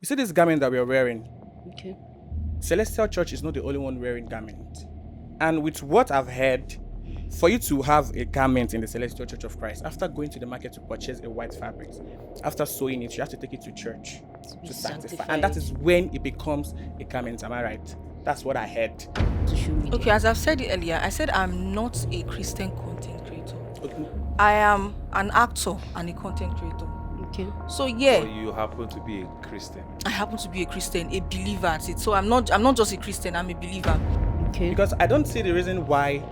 You see this garment that we are wearing? Okay. Celestial Church is not the only one wearing garment. And with what I've heard, for you to have a garment in the Celestial Church of Christ, after going to the market to purchase a white fabric, after sewing it, you have to take it to church to sanctify. And that is when it becomes a garment. Am I right? That's what I heard. Social media. Okay, as I've said it earlier, I said I'm not a Christian content creator. Okay. I am an actor and a content creator. Okay. So yeah, Or you happen to be a Christian. I happen to be a Christian, a believer at it. So I'm not just a Christian, I'm a believer. Okay. Because I don't see the reason why,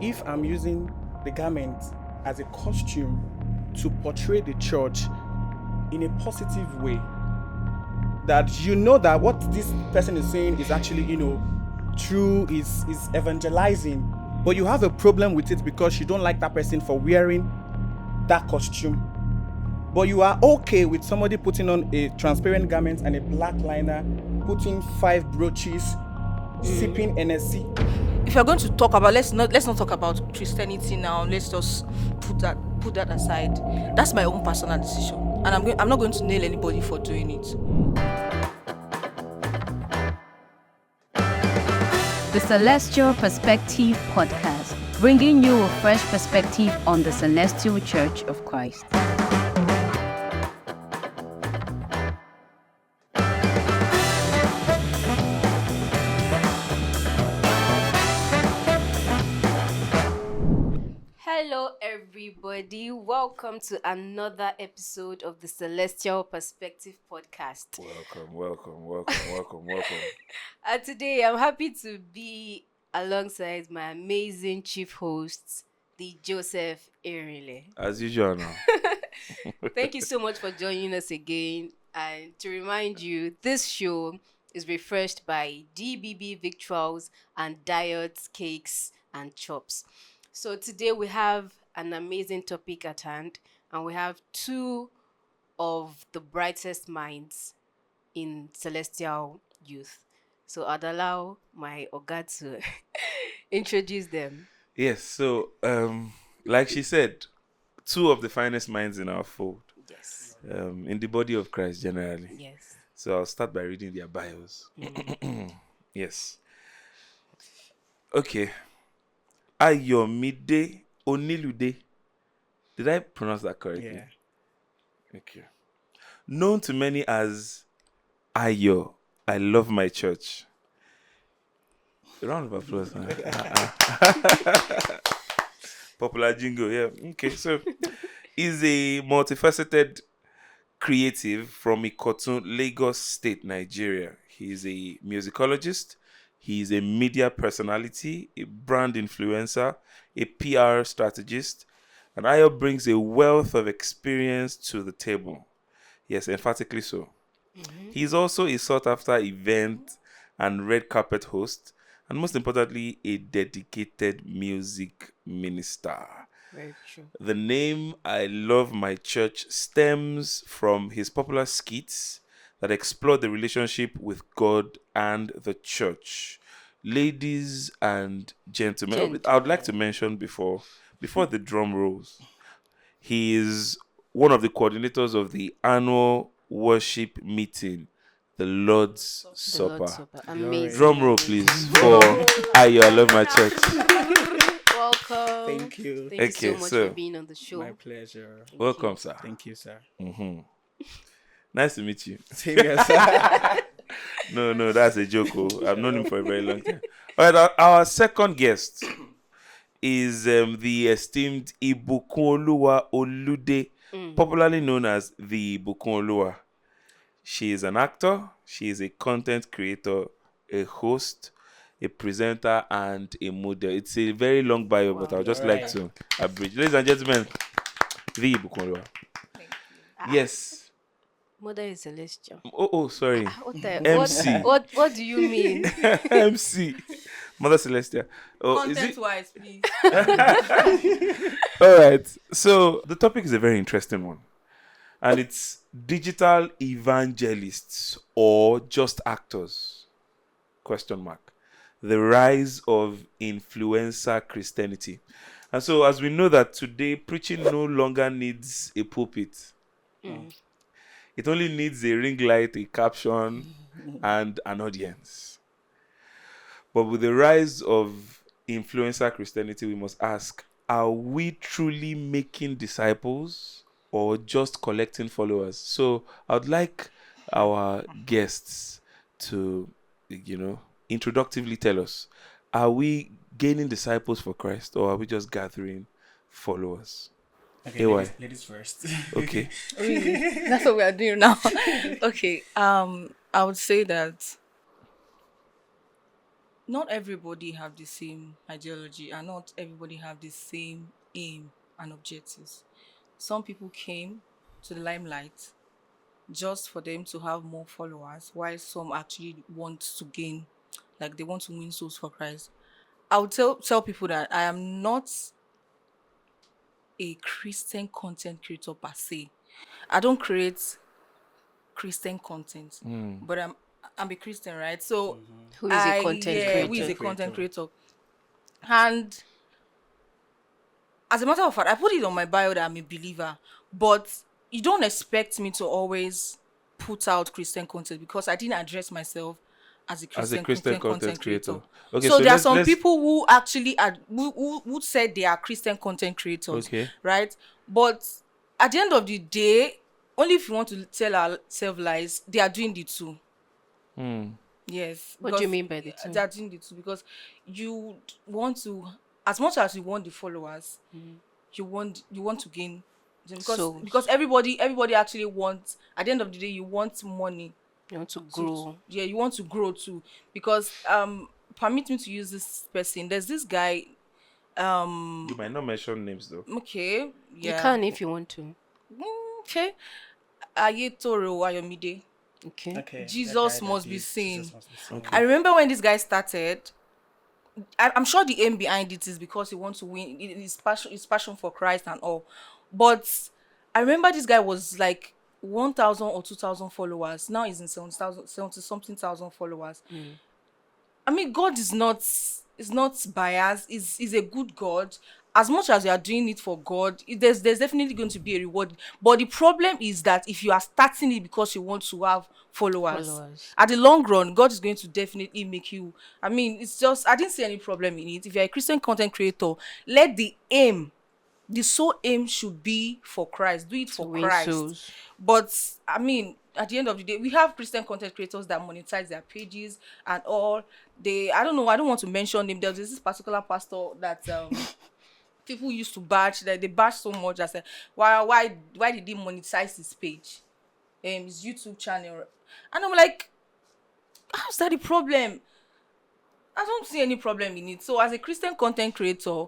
if I'm using the garment as a costume to portray the church in a positive way, that you know that what this person is saying is actually, true, is evangelizing, but you have a problem with it because you don't like that person for wearing that costume. But you are okay with somebody putting on a transparent garment and a black liner, putting 5 brooches, sipping NSC. If you're going to talk about let's not talk about Christianity now. Let's just put that aside. That's my own personal decision, and I'm not going to nail anybody for doing it. The Celestial Perspective Podcast, bringing you a fresh perspective on the Celestial Church of Christ. Hello, everybody. Welcome to another episode of the Celestial Perspective Podcast. Welcome. And today, I'm happy to be alongside my amazing chief hosts, the Joseph Erinle. As usual now. Thank you so much for joining us again. And to remind you, this show is refreshed by DBB Victuals and Diets, Cakes, and Chops. So today we have an amazing topic at hand, and we have 2 of the brightest minds in celestial youth. So I'd allow my Oga to introduce them. Yes, so like she said, 2 of the finest minds in our fold. Yes. In the body of Christ generally. Yes. So I'll start by reading their bios. Yes. Okay. Ayomide Onilude. Did I pronounce that correctly? Yeah. Okay. Known to many as Ayo, I love my church. A round of applause. Popular jingle, yeah. Okay, so he's a multifaceted creative from Ikotun, Lagos State, Nigeria. He's a musicologist. He's a media personality, a brand influencer, a PR strategist, and Ayo brings a wealth of experience to the table. Yes, emphatically so. He's also a sought-after event and red carpet host, and most importantly, a dedicated music minister. Very true. The name I Love My Church stems from his popular skits that explore the relationship with God and the church. Ladies and gentlemen, I would like to mention before the drum rolls, he is one of the coordinators of the annual worship meeting, the Lord's Supper. Amazing. Drum roll, please, for Ayo, I Love My Church. Welcome. Thank you. Thank you Okay, so much so- for being on the show. My pleasure. Welcome, sir. Thank you, sir. Nice to meet you. Same here, sir. No, that's a joke. I've known him for a very long time. All right, our second guest is the esteemed Ibukun Olude, popularly known as the Ibukun Oluwa. She is an actor, she is a content creator, a host, a presenter, and a model. It's a very long bio, but I'll just like to abridge. Ladies and gentlemen, the Ibukun Oluwa. Yes. Mother is celestial. Oh, sorry. MC. What do you mean? MC. Mother Celestia. Oh, is it? Content-wise, please. All right. So the topic is a very interesting one. And it's digital evangelists or just actors? Question mark. The rise of influencer Christianity. And so as we know that today, preaching no longer needs a pulpit. It only needs a ring light, a caption, and an audience. But with the rise of influencer Christianity, we must ask, are we truly making disciples or just collecting followers? So I'd like our guests to, introductively tell us, are we gaining disciples for Christ or are we just gathering followers? Okay, AY. ladies first. Okay. Really? That's what we are doing now. Okay. I would say that not everybody have the same ideology and not everybody have the same aim and objectives. Some people came to the limelight just for them to have more followers, while some actually want to gain, like they want to win souls for Christ. I would tell people that I am not a Christian content creator per se. I don't create Christian content, but I'm a Christian, right? So Who is a content creator? who is a content creator? And as a matter of fact, I put it on my bio that I'm a believer, but you don't expect me to always put out Christian content because I didn't address myself as a Christian content creator. Okay, so there are let's- some let's- people who actually who said they are Christian content creators, Okay. right? But at the end of the day, only if you want to tell ourselves lies, they are doing the two. Yes. What do you because mean by the two? They are doing the two because you want to, as much as you want the followers, you want to gain them Souls. because everybody actually wants, at the end of the day, you want money. You want to grow. Yeah, you want to grow too. Because permit me to use this person. There's this guy. You might not mention names though. Okay. Yeah. You can if you want to. Okay. Ayetoro Ayomide. Okay. Okay. Jesus that guy must that be did seen. Jesus must be seen. I remember when this guy started. I'm sure the aim behind it is because he wants to win. His passion for Christ and all. But I remember this guy was like 1,000 or 2,000 followers. Now he's in 70 something thousand followers. I mean, God is not biased. Is a good God. As much as you are doing it for God, there's definitely going to be a reward. But the problem is that if you are starting it because you want to have followers, at the long run, God is going to definitely make you. I mean, it's just, I didn't see any problem in it. If you're a Christian content creator, let the sole aim should be for Christ. Do it for win Christ. souls. But I mean, at the end of the day, we have Christian content creators that monetize their pages and all. I don't know, I don't want to mention them. There's this particular pastor that people used to bash, that they bash so much. I said, why did he monetize his page, his YouTube channel? And I'm like, how's that the problem? I don't see any problem in it. So as a Christian content creator,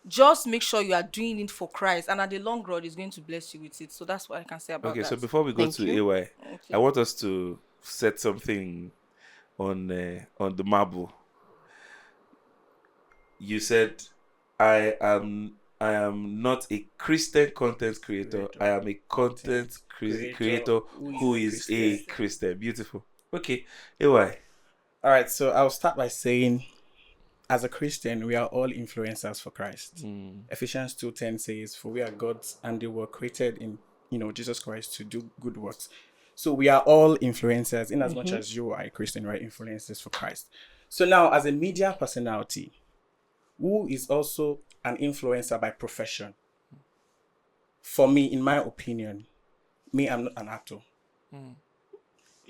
just make sure you are doing it for Christ, and at the long run, it's going to bless you with it. So that's what I can say about that. Okay, so before we go Thank to you. AY, I want us to set something on the marble. You said, I am not a Christian content creator. I am a content creator who is a Christian. Beautiful. Okay, AY. All right, so I'll start by saying, as a Christian, we are all influencers for Christ. Ephesians 2:10 says, "For we are God's and they were created in Jesus Christ to do good works." So we are all influencers, in as much as you are a Christian, right? Influencers for Christ. So now, as a media personality, who is also an influencer by profession? For me, in my opinion, I'm not an actor.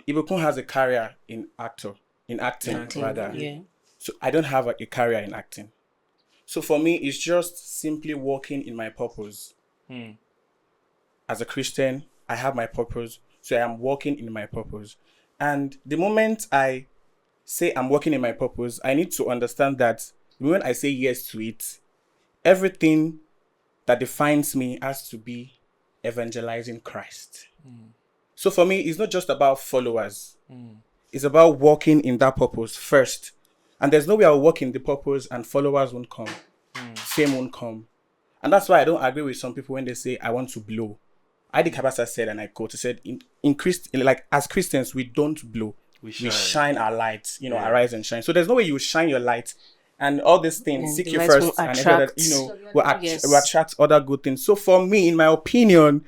Ibukun has a career in acting, rather. Yeah. So I don't have a career in acting. So for me, it's just simply walking in my purpose. As a Christian, I have my purpose. So I am walking in my purpose. And the moment I say I'm walking in my purpose, I need to understand that when I say yes to it, everything that defines me has to be evangelizing Christ. So for me, it's not just about followers. It's about walking in that purpose first. And there's no way I'll walk in the purpose and followers won't come. Fame won't come. And that's why I don't agree with some people when they say, I want to blow. I think Kabasa said, and I quote, he said, as Christians, we don't blow. We shine our light, arise and shine. So there's no way you shine your light and all these things, And seek the you light first, will and attract. will attract other good things. So for me, in my opinion,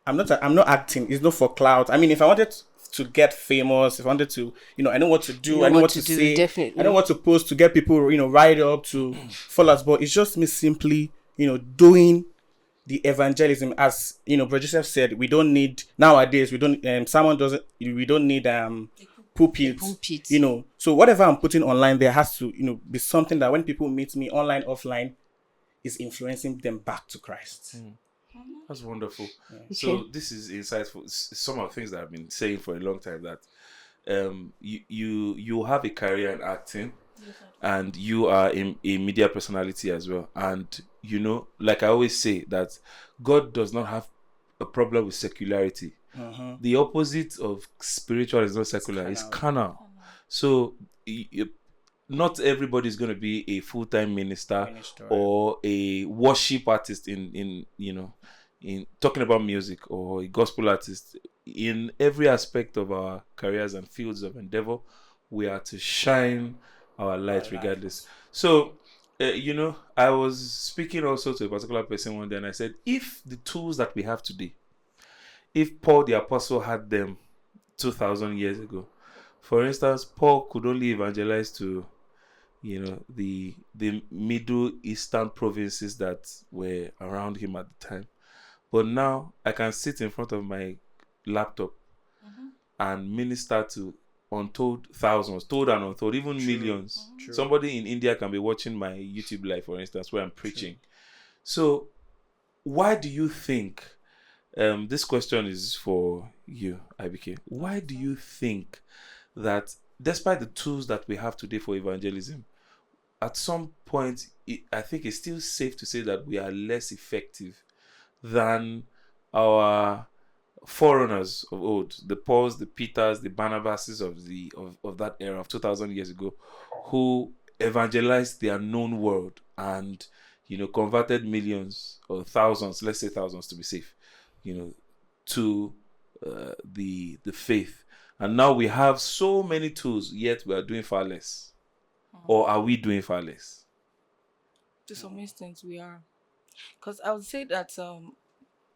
I'm not acting. It's not for clout. I mean, if I wanted to get famous, if I wanted to, I know what to do, I know what to say, definitely. I know what to post to get people, rise up to followers. But it's just me simply, doing the evangelism. As Brother Joseph said, we don't need nowadays. We don't. Someone doesn't. We don't need pulpits. Pulpit. So whatever I'm putting online, there has to be something that when people meet me online, offline, is influencing them back to Christ. That's wonderful. Okay. So this is insightful. Some of the things that I've been saying for a long time, that you have a career in acting, and you are a media personality as well. And like I always say, that God does not have a problem with secularity. The opposite of spiritual is not secular; it's carnal. So not everybody is going to be a full-time minister or a worship artist in talking about music, or a gospel artist. In every aspect of our careers and fields of endeavor, we are to shine our light regardless. So I was speaking also to a particular person one day, and I said, if the tools that we have today, if Paul the Apostle had them 2,000 years ago, for instance, Paul could only evangelize to the Middle Eastern provinces that were around him at the time. But now I can sit in front of my laptop and minister to untold thousands, told and untold, even millions. Somebody in India can be watching my YouTube live, for instance, where I'm preaching. So why do you think, this question is for you, IBK, why do you think that despite the tools that we have today for evangelism, at some point, I think it's still safe to say that we are less effective than our forerunners of old, the Pauls, the Peters, the Barnabases of that era of 2,000 years ago, who evangelized the unknown world and converted millions or thousands, let's say thousands to be safe, to the faith. And now we have so many tools, yet we are doing far less. Or are we doing far less? To some extent, we are. Because I would say that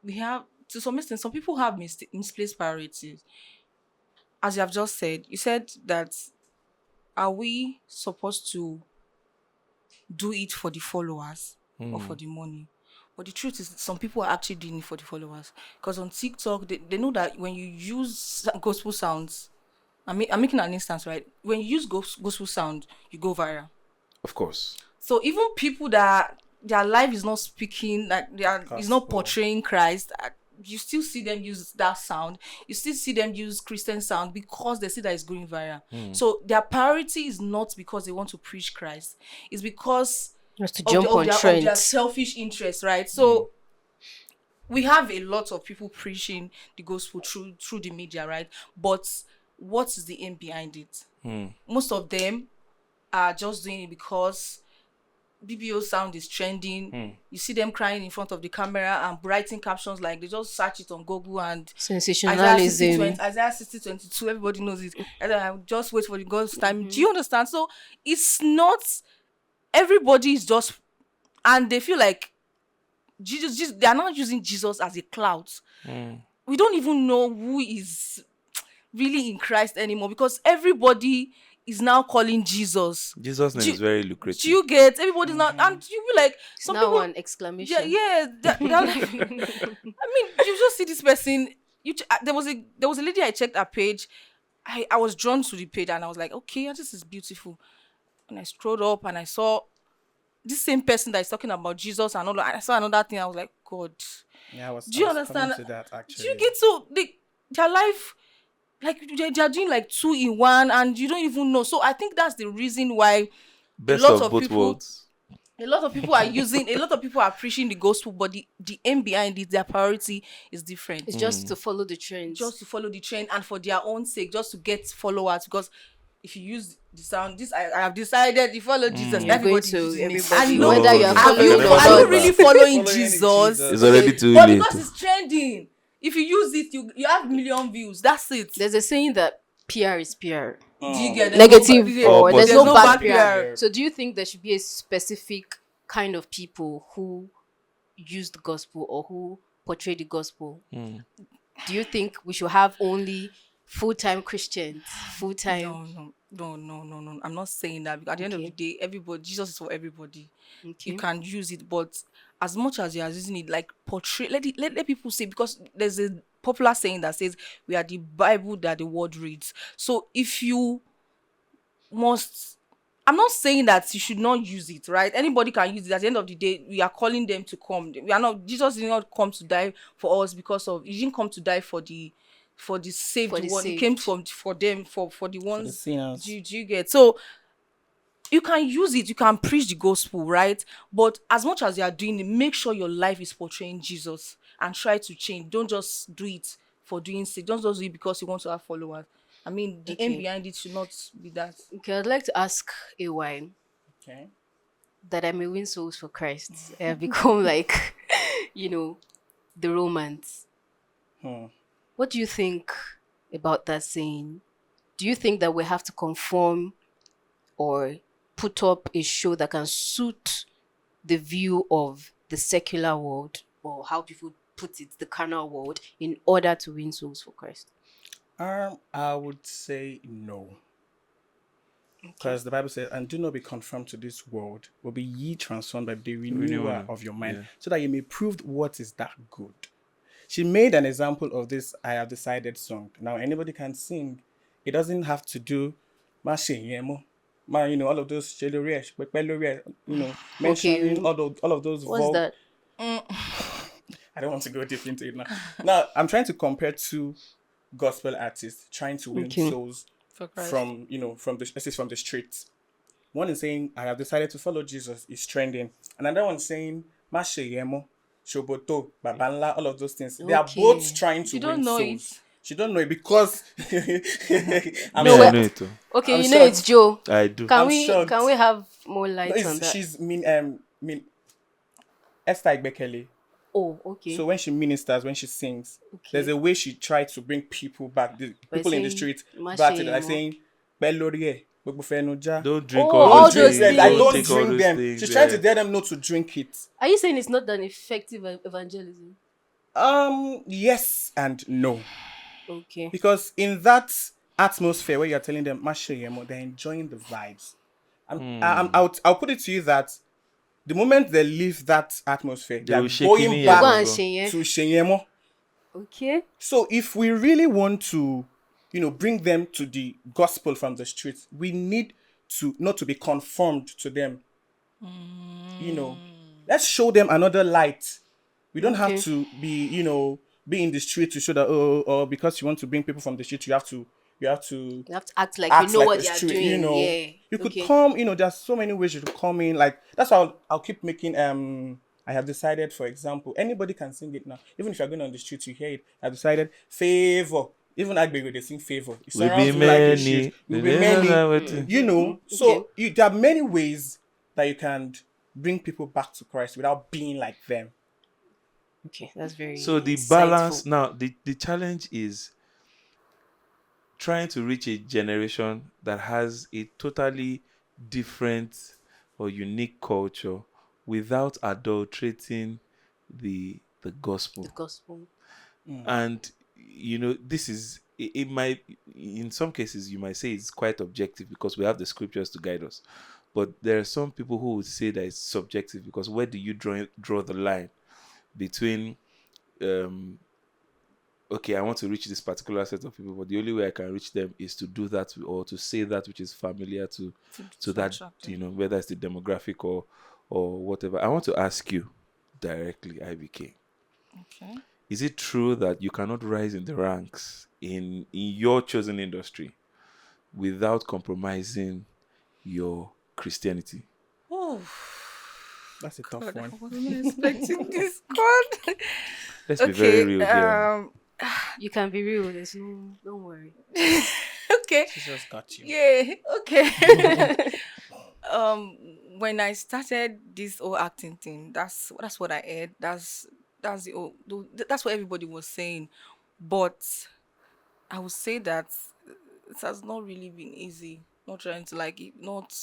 we have, to some extent, some people have misplaced priorities. As you have just said, you said that, are we supposed to do it for the followers or for the money? But the truth is, some people are actually doing it for the followers. Because on TikTok, they know that when you use gospel sounds, I'm making an instance, right? When you use gospel sound, you go viral. Of course. So even people that their life is not speaking, that is not portraying Christ, you still see them use that sound. You still see them use Christian sound because they see that it's going viral. So their priority is not because they want to preach Christ. It's because Just to jump on trends. of their selfish interest, right? So we have a lot of people preaching the gospel through the media, right? But what is the aim behind it? Most of them are just doing it because BBO sound is trending. You see them crying in front of the camera and writing captions like they just search it on Google and Sensationalism. Isaiah 60:22, everybody knows it. And I just wait for the God's time. Do you understand? So it's not everybody is just, and they feel like Jesus they are not using Jesus as a cloud. We don't even know who is really in Christ anymore because everybody is now calling Jesus. Jesus' name is very lucrative. Do you get? Everybody's now, and you be like, some Now people, an exclamation. they're like, I mean, you just see this person. There was a lady, I checked her page. I was drawn to the page and I was like, okay, this is beautiful. And I scrolled up and I saw this same person that is talking about Jesus and all that. I saw another thing. I was like, God. Yeah, Do you understand? To that, actually. Do you get so their life, like they're doing like 2 in 1 and you don't even know. So I think that's the reason why Best a lot of of both people, worlds. a lot of people are preaching the gospel, but the aim behind it, their priority is different. It's just to follow the trends. Just to follow the trend and for their own sake, just to get followers. Because if you use the sound, I have decided you follow Jesus. You're going Everybody to using it. everybody, And no, whether you are Are following you- or are you not. really following Following Jesus? Jesus. It's already too But late. because it's trending, if you use it, you have million views. That's it. There's a saying that PR is PR. Do you get it? Negative Or or there's positive. no bad PR. PR. So do you think there should be a specific kind of people who use the gospel or who portray the gospel? Mm. Do you think we should have only full-time Christians, full-time? No. I'm not saying that, because at the end of the Okay. day, everybody, Jesus is for everybody. You Okay. can use it, but as much as you are using it, like portray, let people say, because there's a popular saying that says we are the Bible that the world reads. So if you must, I'm not saying that you should not use it, right? Anybody can use it. At the end of the day, we are calling them to come. We are not, Jesus did not come to die for us because of, he didn't come to die for the saved For the one. He came saved. for them, for the For the ones. sinners. Do you get? So you can use it, you can preach the gospel, right? But as much as you are doing it, make sure your life is portraying Jesus and try to change. Don't just do it for doing sake. Don't just do it because you want to have followers. I mean, the aim Okay. behind it should not be that. Okay, I'd like to ask AY Okay. that I may win souls for Christ. I have become like, the Romans. Hmm. What do you think about that saying? Do you think that we have to conform or put up a show that can suit the view of the secular world, or how people put it, the carnal world, in order to win souls for Christ? I would say no. Because the Bible says, and do not be conformed to this world, but be ye transformed by the renewal of your mind, Yeah. so that you may prove what is that good. She made an example of this I have decided song. Now anybody can sing. It doesn't have to do all of those mentioning all of those What's that? I don't want to go deep into it now. Now I'm trying to compare two gospel artists trying to win Okay. souls For Christ. from the streets. One is saying, I have decided to follow Jesus, is trending. Another one saying, Masheyemo, Shoboto, Babanla, all of those things. They are Okay. both trying to You win don't know souls. it. She don't know it because I'm No, I well- know it. Okay, I'm you know shocked. it's Joe. I do. Can I'm we shocked. have more light on that? she's Esther Igbekele. Oh, okay. So when she ministers, when she sings, Okay. there's a way she tried to bring people back, the By people in the saying, street "Má back ṣe to yẹn like mọ́." saying, "Belorie, gbogbo fẹnu já." Don't drink Oh, all all those those things. things. I Don't don't take all drink those them. things, She's trying to yeah. tell them not to drink it. Are you saying it's not an effective evangelism? Yes and no. Okay. Because in that atmosphere where you're telling them, "Masheyemo," they're enjoying the vibes. I'll put it to you that the moment they leave that atmosphere, They they're will shake going in Go back and go. share. to Shenyemo. Okay. So if we really want to, bring them to the gospel from the streets, we need to not to be conformed to them. Let's show them another light. We don't have Okay. to be in the street to show that or because you want to bring people from the street, you have to You have to act like act you know like what the they are street. doing. Yeah. You could Okay. come. There's so many ways you could come in. Like that's why I'll keep making. I have decided, for example, anybody can sing it now. Even if you're going on the street, you hear it. I've decided favor. Even Agbego, they sing favor. It We surrounds be you like a many. shield. We'll be many. So Okay. there are many ways that you can bring people back to Christ without being like them. Okay, that's very So the insightful. balance now, the challenge is trying to reach a generation that has a totally different or unique culture without adulterating the gospel. The gospel. And this is it might, in some cases you might say it's quite objective because we have the scriptures to guide us, but there are some people who would say that it's subjective, because where do you draw the line between okay, I want to reach this particular set of people, but the only way I can reach them is to do that or to say that which is familiar to that, whether it's the demographic or whatever. I want to ask you directly, IBK. Okay. Is it true that you cannot rise in the ranks in your chosen industry without compromising your Christianity? Oh, That's a tough God, I one. wasn't expecting this. God. Let's be very real here. You can be real. Don't worry. Okay. She just got you. Yeah. Okay. When I started this whole acting thing, that's what I heard. That's what everybody was saying, but I would say that it has not really been easy. Not trying to not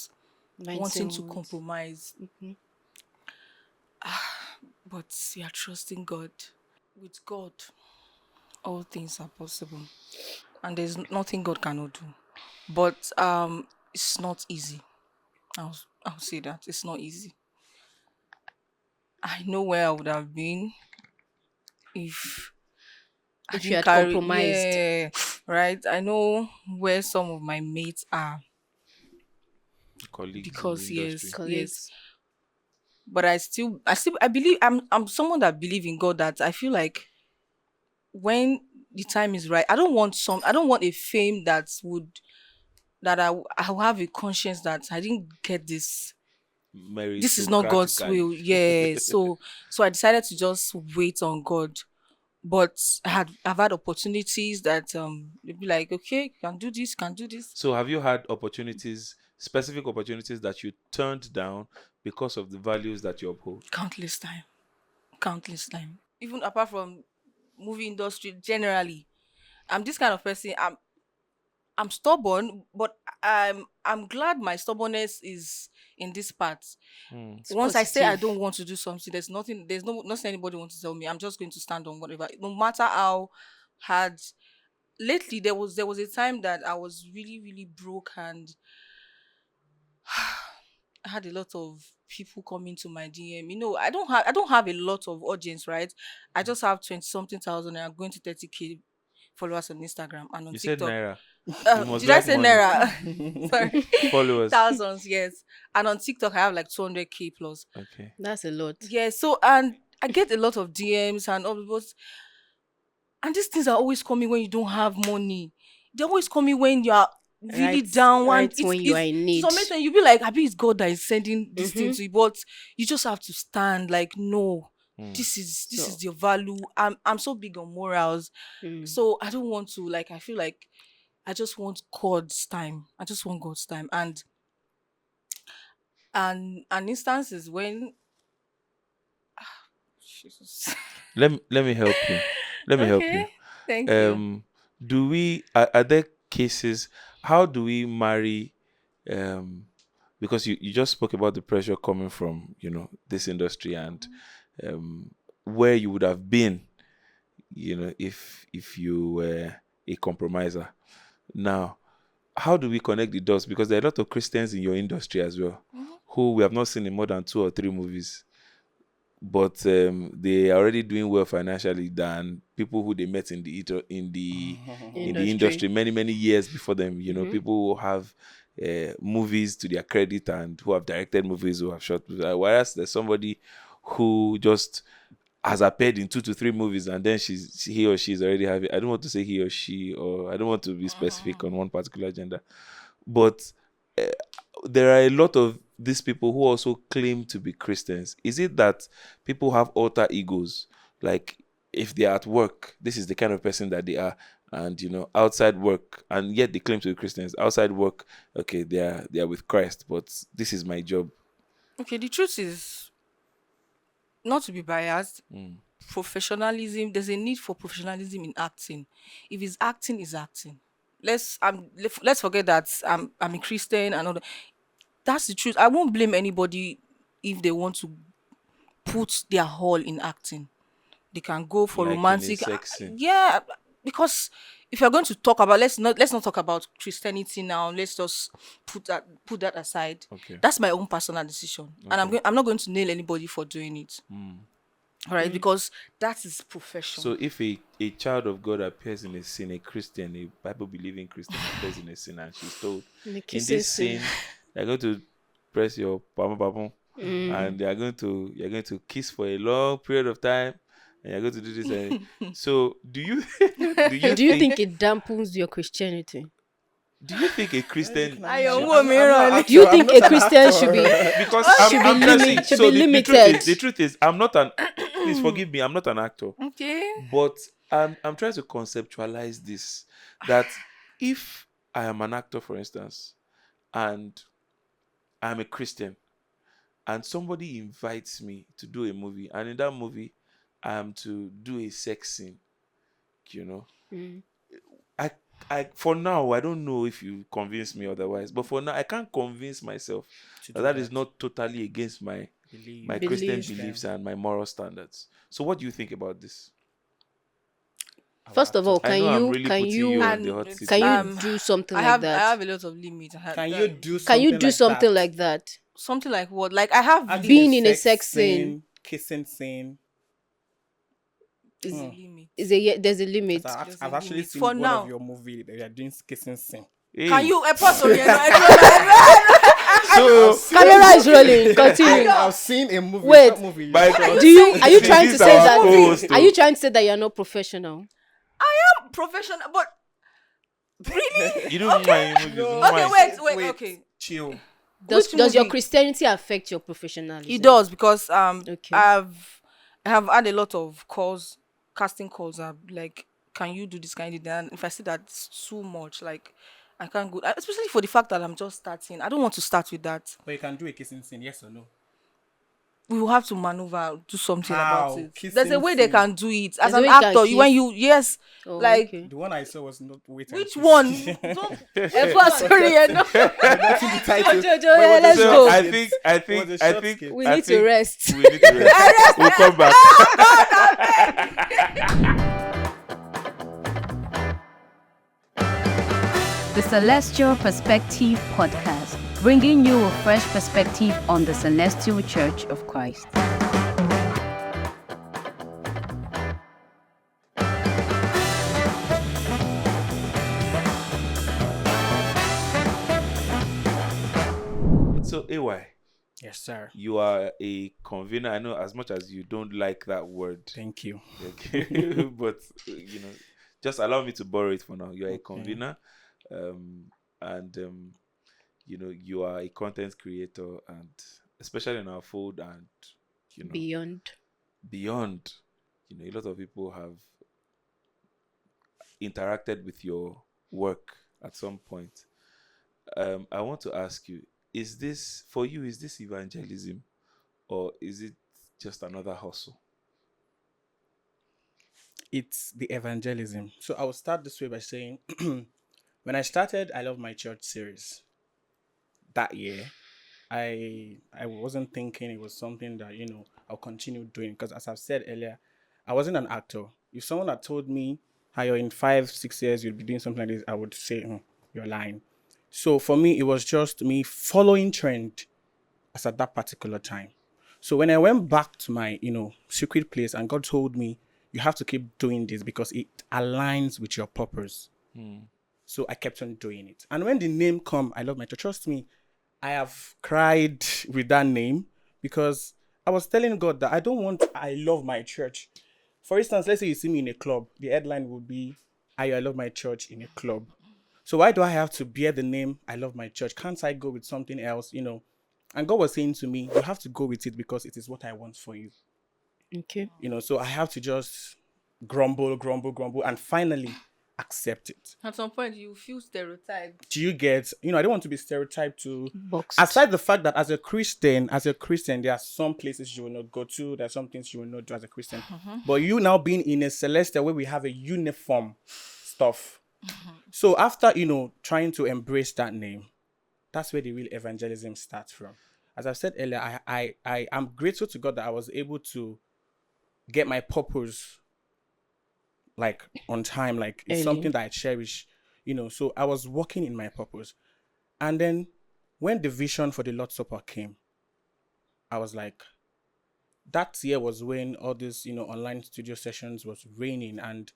wanting to Mindset. compromise, Mhm. but we are trusting God. With God, all things are possible, and there's nothing God cannot do. But it's not easy. I'll say that it's not easy. I know where I would have been if I If you didn't had carry. compromised. Yeah, right. I know where some of my mates are Colleagues in the because industry. yes. Colleagues. But I believe I'm someone that believe in God. That I feel like when the time is right, I don't want a fame I will have a conscience that I didn't get this. This is not God's Meritocratically. will. Yeah. So I decided to just wait on God. But I've had opportunities that they'd be like, okay, you can do this, can do this. So have you had opportunities, specific opportunities that you turned down because of the values that you uphold? Countless time. Countless time. Even apart from movie industry generally. I'm this kind of person. I'm stubborn, but I'm glad my stubbornness is in this part. Hmm. It's Once I say I positive. don't want to do something, there's nothing anybody wants to tell me. I'm just going to stand on whatever. No matter how hard. Lately there was a time that I was really, really broke, and I had a lot of people coming to my DM. I don't have a lot of audience, right? I just have 20 something thousand and I'm going to 30K followers on Instagram and on You said TikTok. naira. You must Did I like say money. naira? Sorry. Followers. Thousands, yes. And on TikTok I have like 200K plus. Okay. That's a lot. Yeah, so and I get a lot of DMs and all those, and these things are always coming when you don't have money. They're always coming when you are really Right, down. And right when you are in to need. some extent you'll be like, I be it's God that is sending this thing Mhm. to you, but you just have to stand like, no, Hmm. this So- is your value. I'm so big on morals. Mm. So I don't want to, like, I feel like I just want God's time. I just want God's time. And instances when Jesus. Let me help you. Let me help you. Okay. Thank you. Do we are there cases, how do we marry, because you just spoke about the pressure coming from, this industry, and where you would have been, if you were a compromiser. Now, how do we connect the dots? Because there are a lot of Christians in your industry as well, who we have not seen in more than 2 or 3 movies, but they are already doing well financially than people who they met in the industry many years before them. People who have movies to their credit and who have directed movies, who have shot movies. Whereas there's somebody who just has appeared in 2 to 3 movies, and then he or she is already having. I don't want to say he or she, or I don't want to be specific on one particular gender, but uh, there are a lot of these people who also claim to be Christians. Is it that people have alter egos? Like, if they are at work, this is the kind of person that they are, and outside work, and yet they claim to be Christians. Outside work, okay, they are with Christ, but this is my job. Okay, the truth is, not to be biased, professionalism, there's a need for professionalism in acting. If it's acting, is acting. Let's forget that I'm a Christian and all that. That's the truth. I won't blame anybody if they want to put their all in acting. They can go for Like in a romantic. sex scene. Yeah, because if you're going to talk about, let's not talk about Christianity now. Let's just put that aside. Okay. That's my own personal decision, and I'm not going to nail anybody for doing it. All right, because that is profession. So if a child of God appears in a sin, a Christian, a Bible-believing Christian appears in a sin, and she's told, in this sin, you're going to press your pam, and you're going to kiss for a long period of time, and you're going to do this. So do you think it dampens your Christianity? Do you think a Christian? Do you think a Christian should be? Because Should be limited. The truth is, I'm not an. Please forgive me. I'm not an actor. Okay. But I'm trying to conceptualize this. That if I am an actor, for instance, and I'm a Christian, and somebody invites me to do a movie, and in that movie, I am to do a sex scene, I for now, I don't know if you convince me otherwise, but for now I can't convince myself that is not totally against my Christian beliefs and my moral standards. So what do you think about this? First of all, I know I'm really putting you on the hot seat. can you Um, do something I like have that? I have a lot of limits. Can you do Can you do something that? like that? something like what? Like I have Having Being in a sex scene kissing scene. is limit. there's a limit. I've, There's I've a actually limit. seen For one now. of your movie that you are doing kissing scene. Hey. Can you pause on So, Camera is rolling. Continue. I've seen a movie. Wait. What movie? by Do you are you see, trying to this say our that? co-host, Are you trying to say that you're not professional? professional, but really? You don't mind movies. No. you don't Okay, mind. wait, okay. Chill. Does your movie? Christianity affect your professionalism? It does because Okay. I have had a lot of calls, casting calls are like, can you do this kind of thing? And if I see that it's too much, like I can't go, especially for the fact that I'm just starting. I don't want to start with that. But you can do a kissing scene, yes or no? We will have to maneuver, do something How? about it. Kissing There's a way they scene. can do it. As There's a an way you can actor, when kiss. you yes, Oh, like okay. The one I saw was not waiting. which one? Don't Sorry, I know. Jojo, let's So go. I think Was a short skit. We I need to think rest. We need to rest. We'll come back. The Celestial Perspective Podcast, bringing you a fresh perspective on the Celestial Church of Christ. So, AY, Yes, sir. you are a convener. I know as much as you don't like that word. Thank you. Okay. But, just allow me to borrow it for now. You are a Okay. convener. And you are a content creator, and especially in our fold and, beyond, a lot of people have interacted with your work at some point. I want to ask you, is this evangelism, or is it just another hustle? It's the evangelism. So I will start this way by saying, when I started I Love My Church series that year, I wasn't thinking it was something that I'll continue doing, because as I've said earlier, I wasn't an actor. If someone had told me how you're in 5-6 years you'll be doing something like this, I would say, you're lying. So for me, it was just me following trend as at that particular time. So when I went back to my secret place, and God told me, you have to keep doing this because it aligns with your purpose. So I kept on doing it. And when the name come, I Love My Church, trust me, I have cried with that name, because I was telling God that I don't want I Love My Church. For instance, let's say you see me in a club. The headline would be, I Love My Church in a club. So why do I have to bear the name I Love My Church? Can't I go with something else, And God was saying to me, you have to go with it because it is what I want for you. Okay. So I have to just grumble, and finally accept it. At some point, you feel stereotyped. Do you get, I don't want to be stereotyped to, Boxed. aside the fact that as a Christian, there are some places you will not go to, there are some things you will not do as a Christian. But you now being in a celestial where we have a uniform stuff. So after, trying to embrace that name, that's where the real evangelism starts from. As I've said earlier, I am grateful to God that I was able to get my purpose like on time. Like it's something that I cherish, so I was working in my purpose. And then when the vision for the Lord's Supper came, I was like, that year was when all these, online studio sessions was raining, and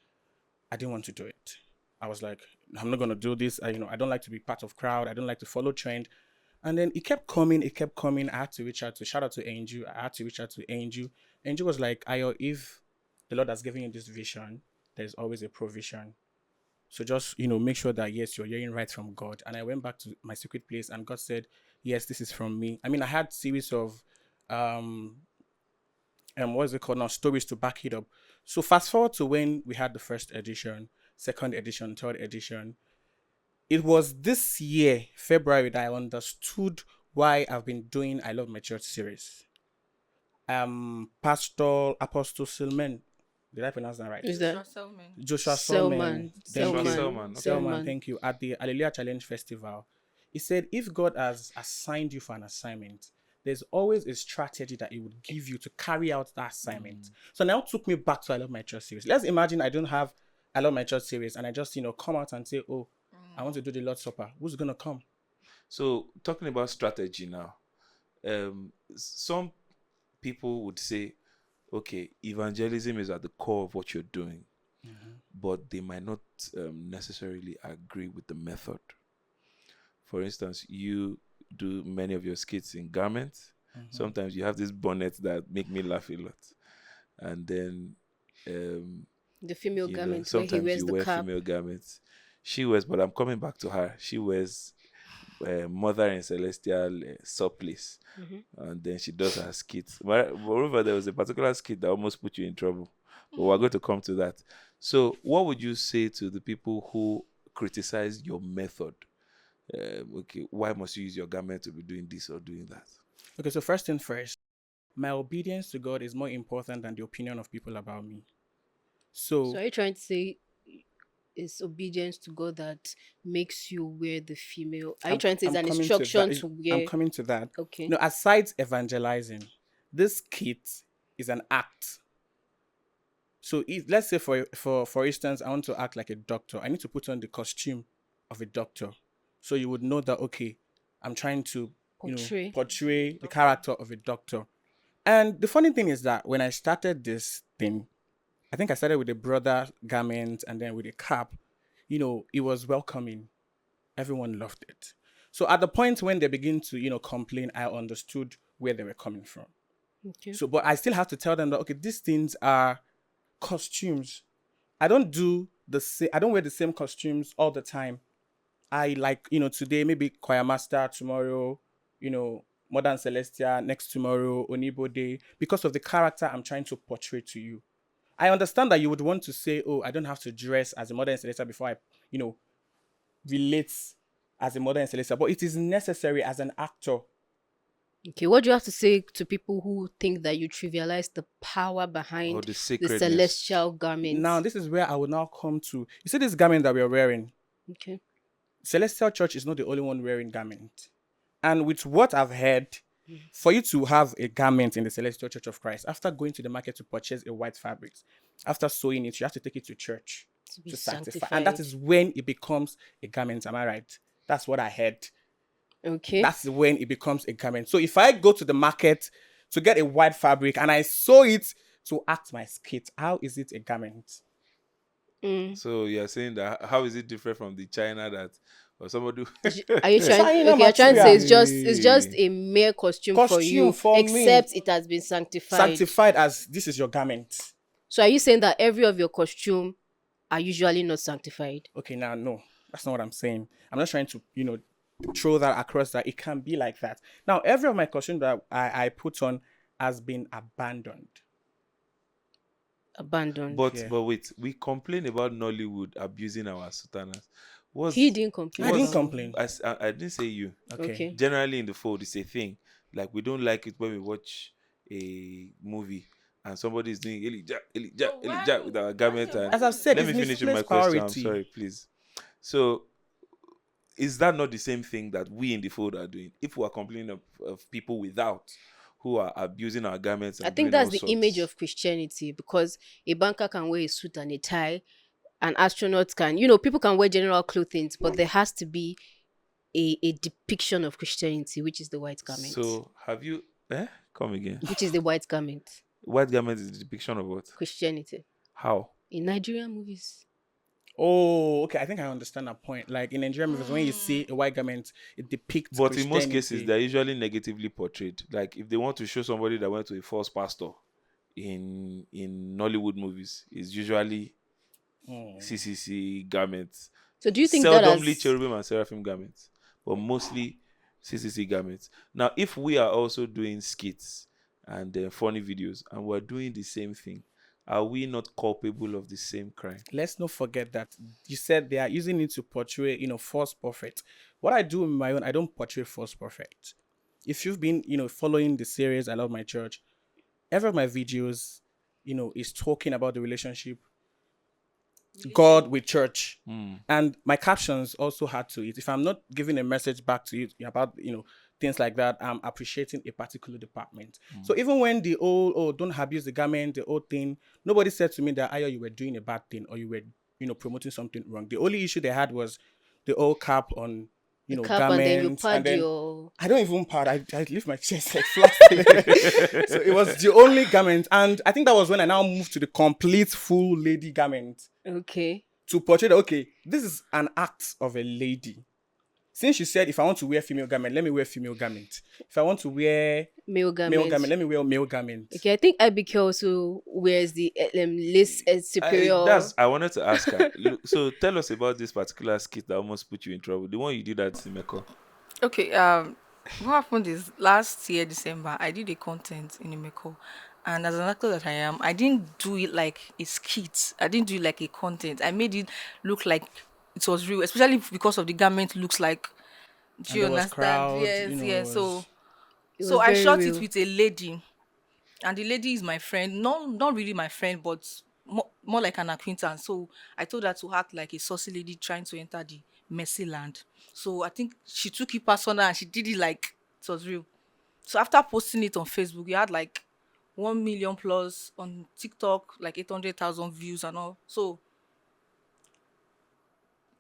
I didn't want to do it. I was like, I'm not going to do this. I don't like to be part of crowd. I don't like to follow trend. And then it kept coming. I had to reach out to, shout out to Angel. Angel was like, Ayo, if the Lord has given you this vision, there's always a provision. So just, make sure that, yes, you're hearing right from God. And I went back to my secret place, and God said, yes, this is from me. I mean, I had series of, what's it called now? Stories to back it up. So fast forward to when we had the first edition, second edition, third edition. It was this year, February, that I understood why I've been doing I Love My Church series. Pastor Apostle Silman, did I pronounce that right? Is that Joshua Selman. Selman. Thank you. At the Hallelujah Challenge Festival, he said, if God has assigned you for an assignment, there's always a strategy that he would give you to carry out that assignment. So now it took me back to I Love My Church series. Let's imagine I don't have I love my church series, and I just, come out and say, oh, I want to do the Lord's Supper. Who's gonna come? So talking about strategy now, some people would say, okay, evangelism is at the core of what you're doing, but they might not necessarily agree with the method. For instance, you do many of your skits in garments. Sometimes you have this bonnet that make me laugh a lot, and then The female garment where he sometimes wears you the wear cap. female garments. She wears, but I'm coming back to her. She wears Mother in Celestial surplice, and then she does her skits. Moreover, there was a particular skit that almost put you in trouble, but we're going to come to that. So, what would you say to the people who criticize your method? Okay, why must you use your garment to be doing this or doing that? Okay, so first thing first, my obedience to God is more important than the opinion of people about me. So are you trying to say it's obedience to God that makes you wear the female? Are you trying to say it's an coming instruction that. to wear? I'm coming to that. Okay. No, aside evangelizing, this kit is an act. So if, let's say for instance, I want to act like a doctor, I need to put on the costume of a doctor. So you would know that, okay, I'm trying to portray the character of a doctor. And the funny thing is that when I started this thing, I think I started with a brother garment and then with a cap. It was welcoming. Everyone loved it. So at the point when they begin to, complain, I understood where they were coming from. Okay. So, but I still have to tell them that, okay, these things are costumes. I don't wear the same costumes all the time. I today, maybe choir master, tomorrow, Modern Celestia, next tomorrow, Onibo Day, because of the character I'm trying to portray to you. I understand that you would want to say, oh, I don't have to dress as a Modern Celestia before I, relate as a Modern Celestia, but it is necessary as an actor. Okay, what do you have to say to people who think that you trivialize the power behind the the celestial garment? Now, this is where I will now come to. You see this garment that we're wearing? Okay. Celestial Church is not the only one wearing garment. And with what I've heard, for you to have a garment in the Celestial Church of Christ, after going to the market to purchase a white fabric, after sewing it, you have to take it to church to sanctify. And that is when it becomes a garment. Am I right? That's what I heard. Okay. That's when it becomes a garment. So if I go to the market to get a white fabric and I sew it to act my skit, how is it a garment? So you're saying that how is it different from the China that or somebody? Are you trying? Okay, you're trying to say it's just a mere costume for you, except it has been sanctified. Sanctified as this is your garment. So are you saying that every of your costume are usually not sanctified? Okay, now no, that's not what I'm saying. I'm not trying to throw that across that it can be like that. Now every of my costume that I put on has been abandoned. But wait, we complain about Nollywood abusing our sultanas. He didn't complain. I didn't complain. I didn't say you. Okay. Generally in the fold, it's a thing. Like we don't like it when we watch a movie and somebody is doing Elijah with our garment. And as I've said, let me finish with my question. I'm sorry, please. So, is that not the same thing that we in the fold are doing? If we are complaining of people without who are abusing our garments, and I think that's the image of Christianity, because a banker can wear a suit and a tie, and astronauts can, people can wear general clothing, but there has to be a depiction of Christianity, which is the white garment. So have you come again? Which is the white garment. White garment is the depiction of what? Christianity. How? In Nigerian movies. Oh, okay. I think I understand that point. Like in Nigerian movies, when you see a white garment, it depicts But in most cases, they're usually negatively portrayed. Like if they want to show somebody that went to a false pastor in Nollywood movies, it's usually CCC garments. So do you think seldomly cherubim and seraphim garments, but mostly CCC garments? Now, if we are also doing skits and funny videos, and we're doing the same thing, are we not culpable of the same crime? Let's not forget that you said they are using it to portray, false prophet. What I do in my own, I don't portray false prophet. If you've been, following the series, I Love My Church, every of my videos, is talking about the relationship God with church. And my captions also had to it. If I'm not giving a message back to you about, things like that, I'm appreciating a particular department. So even when don't abuse the garment, the old thing, nobody said to me that, Ayo, you were doing a bad thing or you were promoting something wrong. The only issue they had was the old cap on, The cap, and then you garments, pad then your. I don't even pad. I leave my chest like flat. So it was the only garment, and I think that was when I now moved to the complete full lady garment Okay. to portray that, okay, this is an act of a lady. Since she said, if I want to wear female garment, let me wear female garment. If I want to wear Male male garment. garment, let me wear male garment. Okay, I think Ibukun also wears the lace superior. I wanted to ask her. Look, so tell us about this particular skit that almost put you in trouble. The one you did at Simeko. Okay, what happened is last year December I did a content in Imeko, and as an actor that I am, I didn't do it like a skit. I didn't do it like a content. I made it look like it was real, especially because of the garment looks like. Do And you there was understand? crowd, Yes, it yes. So was- It so was I very shot real. it with a lady, and the lady is my friend. Not really my friend, but more like an acquaintance. So I told her to act like a saucy lady trying to enter the messy land. So I think she took it personal and she did it like it was real. So after posting it on Facebook, we had like 1 million plus on TikTok, like 800,000 views and all. So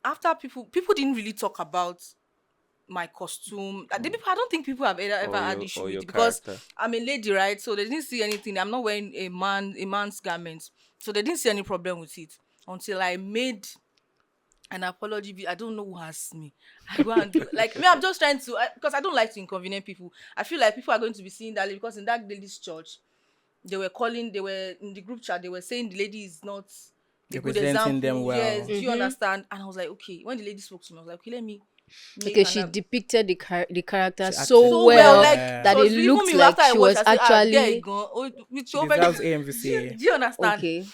after people didn't really talk about my costume. I don't think people have ever had issue with your it because character. I'm a lady, right? So they didn't see anything. I'm not wearing a man's garments, so they didn't see any problem with it until I made an apology video. I don't know who asked me. I go and do like me. I'm just trying to because I don't like to inconvenience people. I feel like people are going to be seeing that because in that lady's church, they were in the group chat. They were saying the lady is not a good Representing example. them well. Yes, do you understand? And I was like, okay. When the lady spoke to me, I was like, okay, let me. Okay, she depicted the character She acted so well, well like that so it even looked me, like after I she watched, was I said, there you actually go. Oh, with She your deserves do AMVCA. you understand? okay.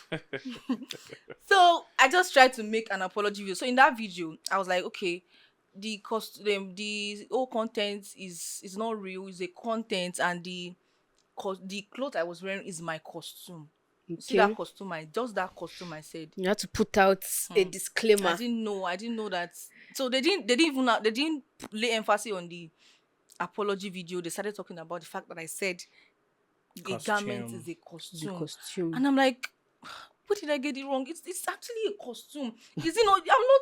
So I just tried to make an apology video. So in that video, I was like, okay, the whole content is not real. It's a content, and the clothes I was wearing is my costume. You see that Okay. costume? That costume I said. You had to put out a disclaimer. I didn't know that. So they didn't lay emphasis on the apology video. They started talking about the fact that I said a garment Costume. is a costume. costume. And I'm like, what did I get it wrong? It's actually a costume. Is it not? I'm not.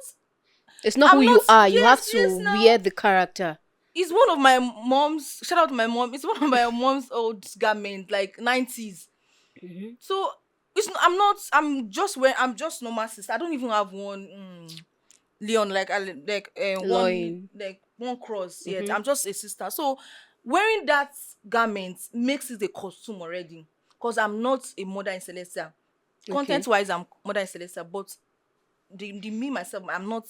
It's not I'm who you not- are. You have yes, to yes, now. wear the character. It's one of my mom's. Shout out to my mom. It's one of my mom's old garment, like 90s. So I'm just normal sister. I don't even have one Leon Loin. one cross yet. I'm just a sister. So wearing that garment makes it a costume already. Because I'm not a mother in Celestia. Content wise, I'm mother in Celestia, but the me myself, I'm not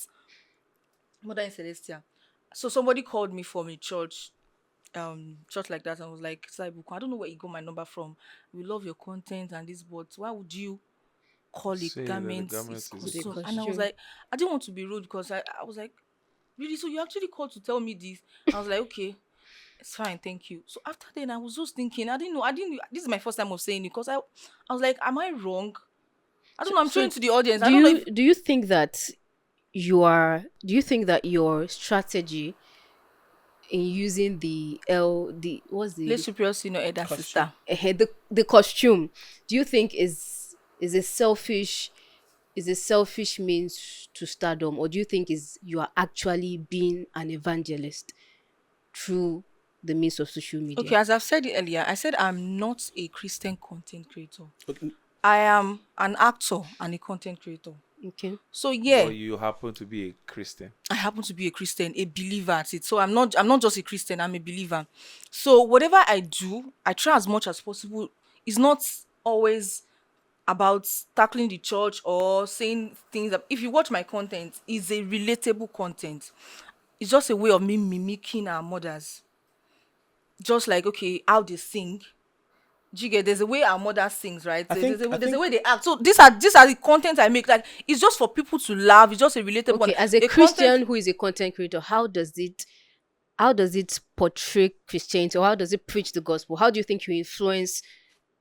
mother in Celestia. So somebody called me from a church like that, and was like, Ibukun, I don't know where you got my number from. We love your content and this, but why would you call Say it that the garments garment is is a costume? costume. And I was like, I didn't want to be rude because I was like, really? So you actually called to tell me this? I was like, okay, it's fine, thank you. So after then, I was just thinking, I didn't know. This is my first time of saying it because I was like, am I wrong? I don't know. I'm showing to the audience. I don't know if Do you think that your strategy in using what's the Les superior senior elder sister. the costume, do you think is a selfish means to stardom, or do you think you are actually being an evangelist through the means of social media? Okay, as I've said it earlier, I said I'm not a Christian content creator. Okay. I am an actor and a content creator. Okay. So yeah, Or you happen to be a Christian. I happen to be a Christian, a believer at it. So I'm not just a Christian, I'm a believer. So whatever I do, I try as much as possible. It's not always about tackling the church or saying things that, if you watch my content, it's a relatable content. It's just a way of me mimicking our mothers. Just like, okay, how they sing. Do you get? There's a way our mother sings, right? There's a way they act. So these are the content I make. Like, it's just for people to laugh. It's just a relatable one. Okay, as a Christian content, who is a content creator, how does it portray Christianity, or how does it preach the gospel? How do you think you influence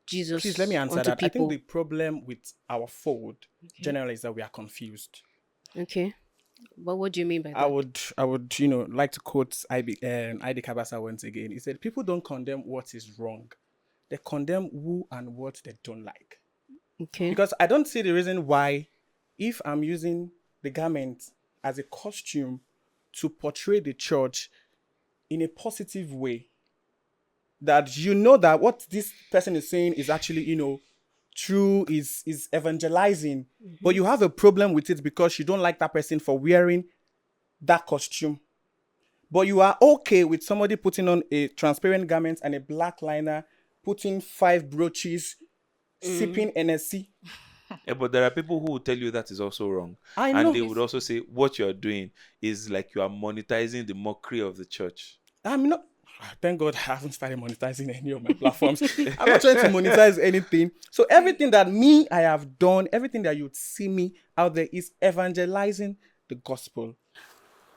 Jesus? Please let me answer onto that. people? I think the problem with our fold generally is that we are confused. Okay. But what do you mean by that? I would, like to quote ID Kabasa once again. He said, people don't condemn what is wrong. They condemn who and what they don't like. Okay. Because I don't see the reason why, if I'm using the garment as a costume to portray the church in a positive way, that you know that what this person is saying is actually, true, is evangelizing, but you have a problem with it because you don't like that person for wearing that costume. But you are okay with somebody putting on a transparent garment and a black liner, putting 5 brooches, sipping NSC. Yeah, but there are people who will tell you that is also wrong. I And know. they would also say what you're doing is like you are monetizing the mockery of the church. I'm not. Thank God I haven't started monetizing any of my platforms. I'm not trying to monetize anything. So everything that I have done, everything that you'd see me out there is evangelizing the gospel.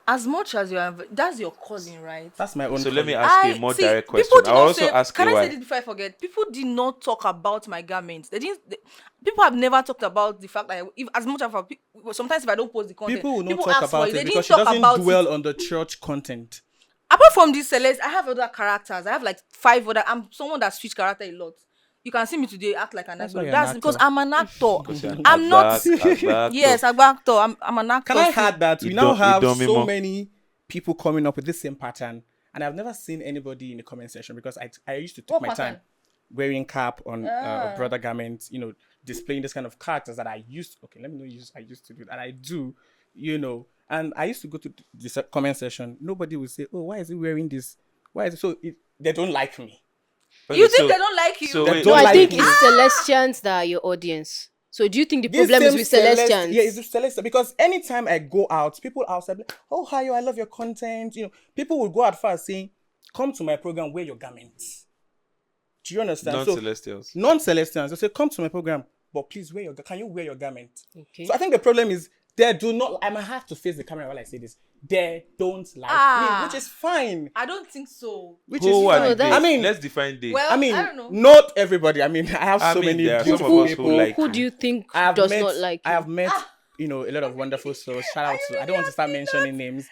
As much as you have, that's your calling, right? That's my own. So let me calling. ask you a more direct question. People did I'll not also say, ask can you I why. say this before I forget? People did not talk about my garments. People have never talked about the fact that if, as much as sometimes if I don't post the content, People will not talk ask for about They it didn't because she talk doesn't about dwell it. on the church content. Apart from this Celeste, I have other characters. I have like 5 other. I'm someone that switch character a lot. You can see me today act like an That's actor. why you're That's an because actor. I'm an actor. Because you're an I'm not. actor. Yes, I'm an actor. I'm an actor. Can I too. add that we You now don't- you have don't so memo. many people coming up with the same pattern, and I've never seen anybody in the comment section because I used to take What my pattern? time wearing cap on a brother garment, displaying this kind of characters that I used. Okay, let me not use I used to do that. I do, and I used to go to this comment section. Nobody will say, "Oh, why is he wearing this? Why is it?" So they don't like me. Okay, You think so- they don't like you? So They wait, don't No, I like think me. it's Celestians that are your audience. So do you think the This problem is same with Celeste- Celestians? Yeah, it's with Celeste because anytime I go out, people outside, like, "Oh, hi, I love your content." People will go out fast saying, "Come to my program, wear your garments." Do you understand? non-celestials. So non-Celestians, they say, "Come to my program, but please can you wear your garment?" Okay. So I think the problem is they do not. I might have to face the camera while I say this. They don't like me, which is fine. I don't think so. Which Who is are fine. the that's- I mean, let's define they. Well, I mean, I don't know. not everybody. I mean, I have I so mean, many there are some beautiful of us who people. like Who do you think I have does met, not like you? I have met, a lot of wonderful souls. Shout out to. I don't want to start mentioning names,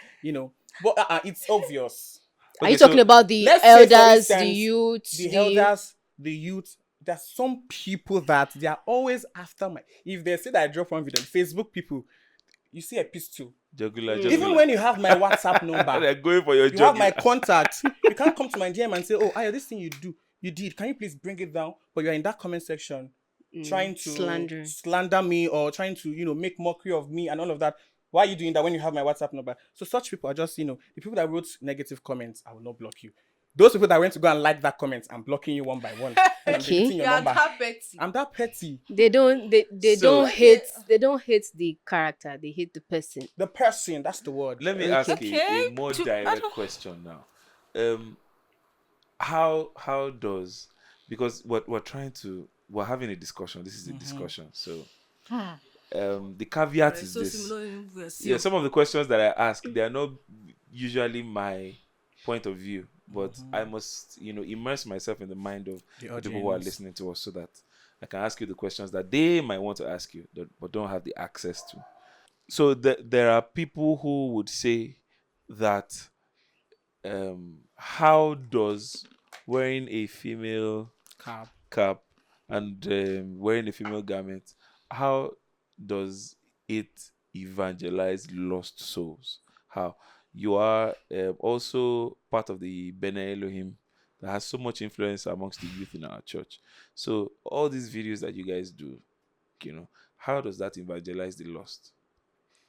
but it's obvious. Are you Okay, so talking about the Let's say, for elders, the instance, youth, the elders, the youth? There's some people that they are always after my. If they say that I drop one video, Facebook people, you see a pistol. Jugular, Even when you have my WhatsApp number, they're going for your you have my jugular. contact. You can't come to my DM and say, "Oh, Ayo, this thing you did. Can you please bring it down?" But you're in that comment section trying to slander me or trying to, make mockery of me and all of that. Why are you doing that when you have my WhatsApp number? So such people are just, the people that wrote negative comments, I will not block you. Those people that went to go and like that comment, I'm blocking you one by one. And I'm deleting your You're number. that petty. I'm that petty. They don't So- don't hate the character, they hate the person. The person, that's the word. Let me ask Okay. a more I direct don't- question now. How does, because we're having a discussion. This is a discussion. So the caveat is So this. similar in Yeah, some of the questions that I ask, they are not usually my point of view, but I must, immerse myself in the mind of the people who are audience. listening to us so that I can ask you the questions that they might want to ask you, but don't have the access to. So there are people who would say that how does wearing a female cap and wearing a female garment, how does it evangelize lost souls? How you are also part of the Bene Elohim that has so much influence amongst the youth in our church. So all these videos that you guys do, how does that evangelize the lost?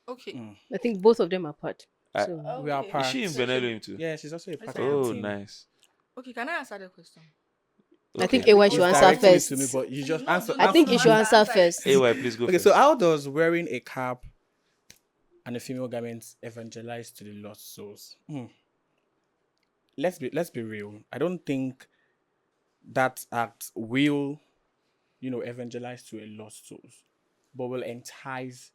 Okay. I think both of them are part. I- So We are Okay. part. Is she in Bene Elohim too? Yeah, she's also a part Okay. of Oh, the team. nice. Okay, can I answer the question? I think Okay. AY He's should answer directing it first. to me, but you just No, answer. don't- I think you should Answer answer it. first. AY, please go Okay, first. so how does wearing a cap and a female garment evangelize to the lost souls? Let's be real. I don't think that act will, evangelize to a lost souls, but will entice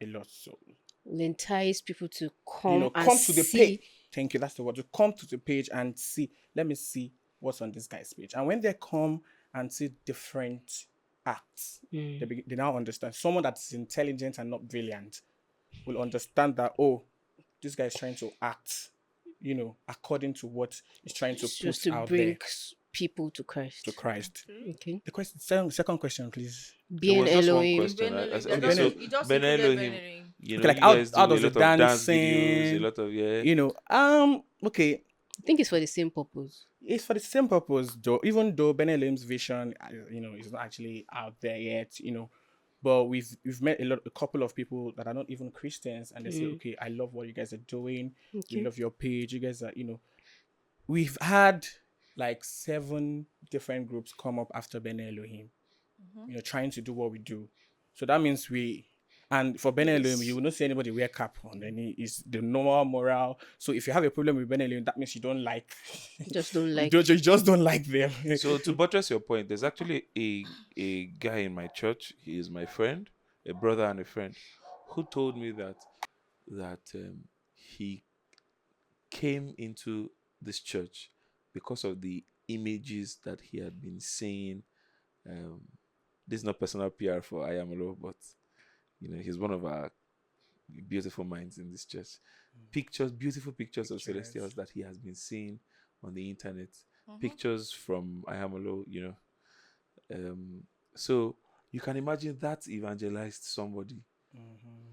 a lost soul. Will entice people to come and Come to the see. page. Thank you. That's the word. To come to the page and see. Let me see what's on this guy's page. And when they come and see different acts, they now understand. Someone that's intelligent and not brilliant will understand that, oh, this guy is trying to act, according to what he's trying to Just put to out bring there. people to Christ? to Christ. Okay. The question, second question, please. There Being was just one Elohim. question. Benelli, okay, so he just Ben included Elohim, Benelli. you Okay, know, like you how guys do how a does the lot of dance dancing, videos, a lot of you know, okay, I think it's for the same purpose. it's for the same purpose, though. Even though Ben Elohim's vision, you know, is not actually out there yet, you know, but we've met a couple of people that are not even Christians, and they say, okay, I love what you guys are doing. We Okay. love your page. You guys are, you know, we've had like 7 different groups come up after Ben Elohim, you know, trying to do what we do. So that means and for Ben Elohim, you will not see anybody wear cap on. And it's the normal moral. So if you have a problem with Ben Elohim, that means you don't like, Just don't like. you just don't like them. So to buttress your point, there's actually a guy in my church. He is my friend, a brother and a friend, who told me that he came into this church because of the images that he had been seeing. This is not personal PR for Ayamalo, but you know, he's one of our beautiful minds in this church. Beautiful pictures of celestials that he has been seeing on the internet. Pictures from Ayamalo, you know. So you can imagine that evangelized somebody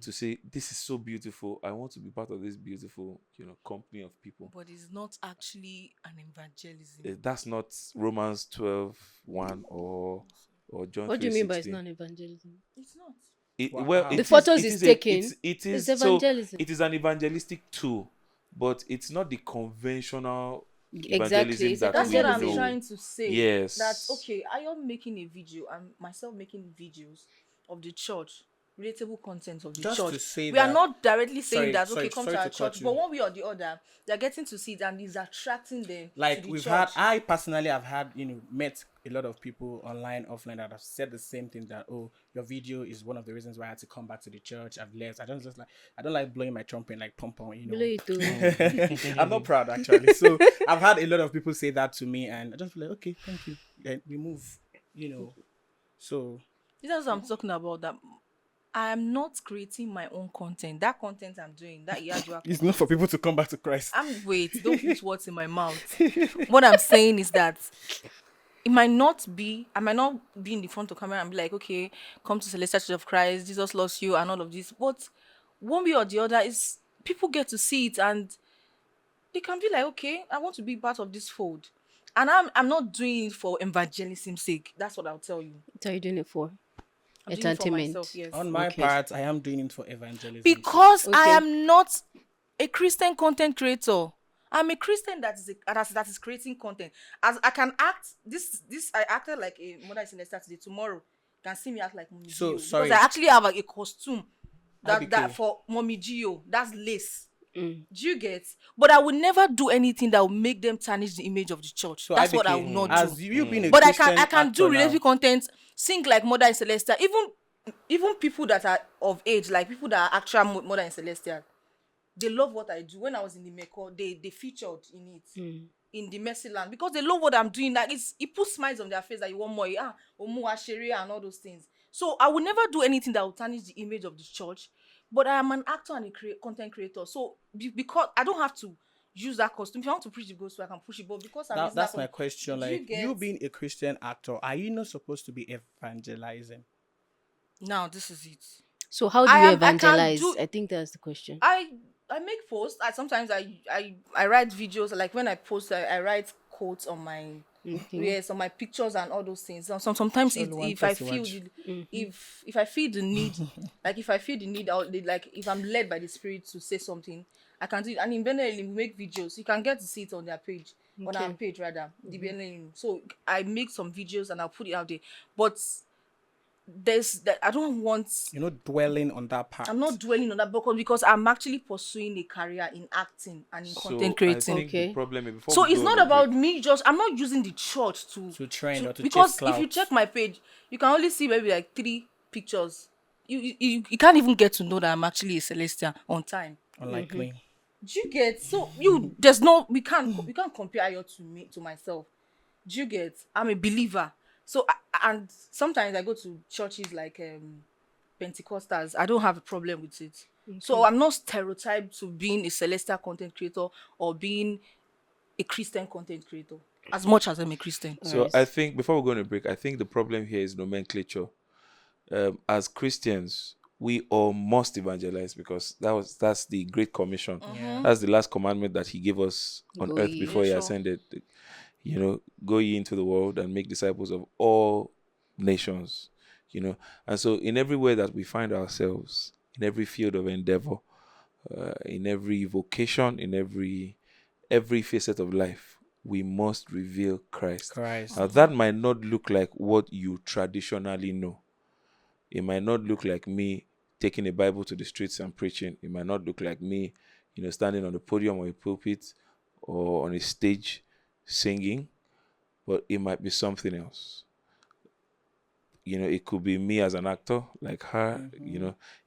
to say, this is so beautiful. I want to be part of this beautiful, you know, company of people. But it's not actually an evangelism. That's not Romans 12:1 or John 3:16. What do you mean by it's not evangelism? It's not. Wow. The photos is taken. It is It's evangelism. So it is an evangelistic tool, but it's not the conventional Exactly. evangelism that That's we what I'm know. trying to say. Yes. That okay, I am making a video. I'm myself making videos of the church, relatable content of the Just church. to say We are that- not directly saying Sorry, that sorry, okay, come sorry to our to cut church, you. but one way or the other, they're getting to see it and it's attracting them to Like the we've church. I personally have had, you know, met a lot of people online, offline that have said the same thing, that, oh, your video is one of the reasons why I had to come back to the church. I've left. I don't like blowing my trumpet like pom pom, you know. Blow it too. I'm not proud actually. So I've had a lot of people say that to me, and I just feel like, okay, thank you. Then we move, you know. So That's what I'm talking about. That I am not creating my own content. That content I'm doing, that Yajua it's not for people to come back to Christ. wait, don't put words in my mouth. What I'm saying is that I might not be in the front of camera and be like, okay, come to Celestial Church of Christ, Jesus loves you and all of this. But one way or the other is people get to see it and they can be like, okay, I want to be part of this fold. And I'm not doing it for evangelism's sake. That's what I'll tell you. What are you doing it for? I'm doing it for Entertainment. myself, yes. On my Okay. part, I am doing it for evangelism. Because I Okay. am not a Christian content creator. I'm a Christian that is creating content. As I can act this I acted like a mother is in the Saturday. Tomorrow you can see me act like Mommy So, Gio. sorry. Because I actually have a costume that IBK. for Mommy Gio. That's lace. Mm. Do you get? But I will never do anything that will make them tarnish the image of the church. So That's what I IBK, will not as do. you being a But I Christian can do actor now, related content, sing like Mother in Celestia. Even people that are of age, like people that are actual Mother in Celestia, they love what I do. When I was in the Meko, they featured in it. In the Mercy Land, because they love what I'm doing. Like it puts smiles on their face that you want more, Omu Ashere and all those things. So I will never do anything that will tarnish the image of the church. But I am an actor and a content creator. So because I don't have to use that costume. If I want to preach the gospel, I can push it. But because I'm using that's that my costume, question. do you Like, get- you being a Christian actor, are you not supposed to be evangelizing? now this is it. So how do I you am- I can evangelize? do- I think that's the question. I make posts. Sometimes I write videos. Like when I post, I write quotes on my on my pictures and all those things. Sometimes if I feel if I feel the need, like if I feel the need, like if I'm led by the Spirit to say something, I can do it. And in Benin, we make videos. You can get to see it on their page, on our page rather, the Benin. So I make some videos and I'll put it out there. But there's that I don't want. You're not dwelling on that part. I'm not dwelling on that because I'm actually pursuing a career in acting and in content I creating. think the problem is before So we it's go not on a about break- me I'm not using the church to trend or to because chase if you clout. check my page, you can only see maybe like 3 pictures. You can't even get to know that I'm actually a Celestial on time. Unlikely. Do you get? So we can't compare Ayo to myself. Do you get? I'm a believer. So and sometimes I go to churches like Pentecostals. I don't have a problem with it. So I'm not stereotyped to being a Celestial content creator or being a Christian content creator. as much as I'm a Christian. So Nice. I think before we go on a break, I think the problem here is nomenclature. As Christians, we all must evangelize because that's the Great Commission. That's the last commandment that He gave us on Go earth ye. before He Sure. ascended. Go ye into the world and make disciples of all nations. And so in every way that we find ourselves, in every field of endeavor, in every vocation, in every facet of life, we must reveal Christ. Now, that might not look like what you traditionally know. It might not look like me taking a Bible to the streets and preaching. It might not look like me, standing on the podium or a pulpit or on a stage singing, but it might be something else. It could be me as an actor, like her.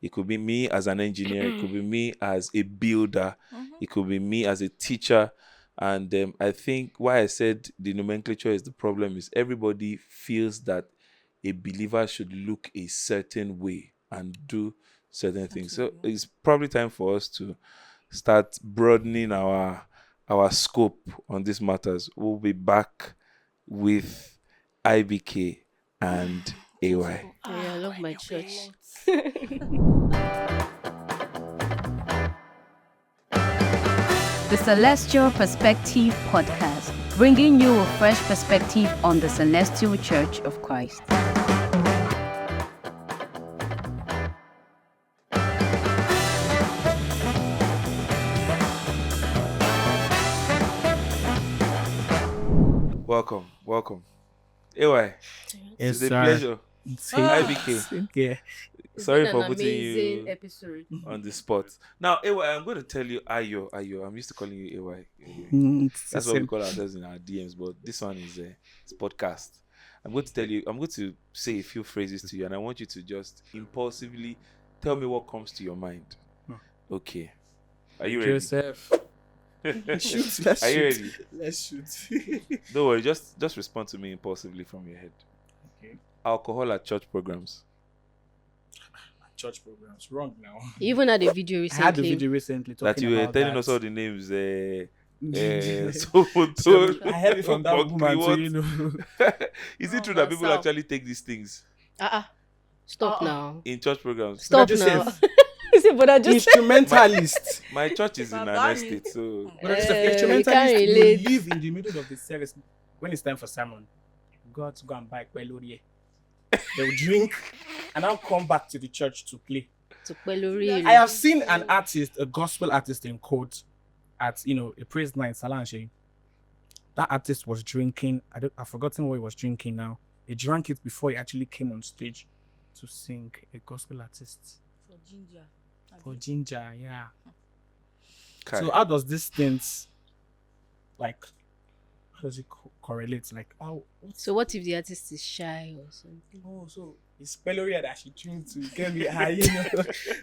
It could be me as an engineer. It could be me as a builder. It could be me as a teacher. And I think why I said the nomenclature is the problem is everybody feels that a believer should look a certain way and do certain things. So it's probably time for us to start broadening our scope on these matters. We'll be back with IBK and AY. Yeah, I love my church. The Celestial Perspective Podcast, bringing you a fresh perspective on the Celestial Church of Christ. Welcome. AY, it's a pleasure. IBK. Yeah. Sorry It's for been an putting amazing you episode. on the spot. Now, AY, I'm going to tell you Ayo. I'm used to calling you AY. That's what we call ourselves in our DMs, but this one is it's podcast. I'm going to say a few phrases to you, and I want you to just impulsively tell me what comes to your mind. Okay. Are you ready? Joseph. Shoot, let's Are you shoot. ready? Let's shoot. Don't worry, just respond to me impulsively from your head. Okay. Alcohol at church programs. Church programs. Wrong now. You even had a video I recently. had a video recently talking That you were about telling that. us all the names. So I heard it from that woman What? too, Is it true that people actually take these things Stop now. in church programs? Stop Brother now. Joseph, But I just instrumentalist. My church is in an Baba estate, so Brother Joseph, we instrumentalist can't will relate. live in the middle of the service when it's time for sermon. Go out to go and buy Pelorier. They'll drink and I'll come back to the church to play. to Pelori. I have seen an artist, a gospel artist in quote, at a praise night, Salange. That artist was drinking. I've forgotten what he was drinking now. He drank it before he actually came on stage to sing. A gospel artist For ginger. for Ginger, yeah. Kai. So how does this things how does it correlate? Like how? So what if the artist is shy or something? Oh, so it's Peloria that she drinks to get me high.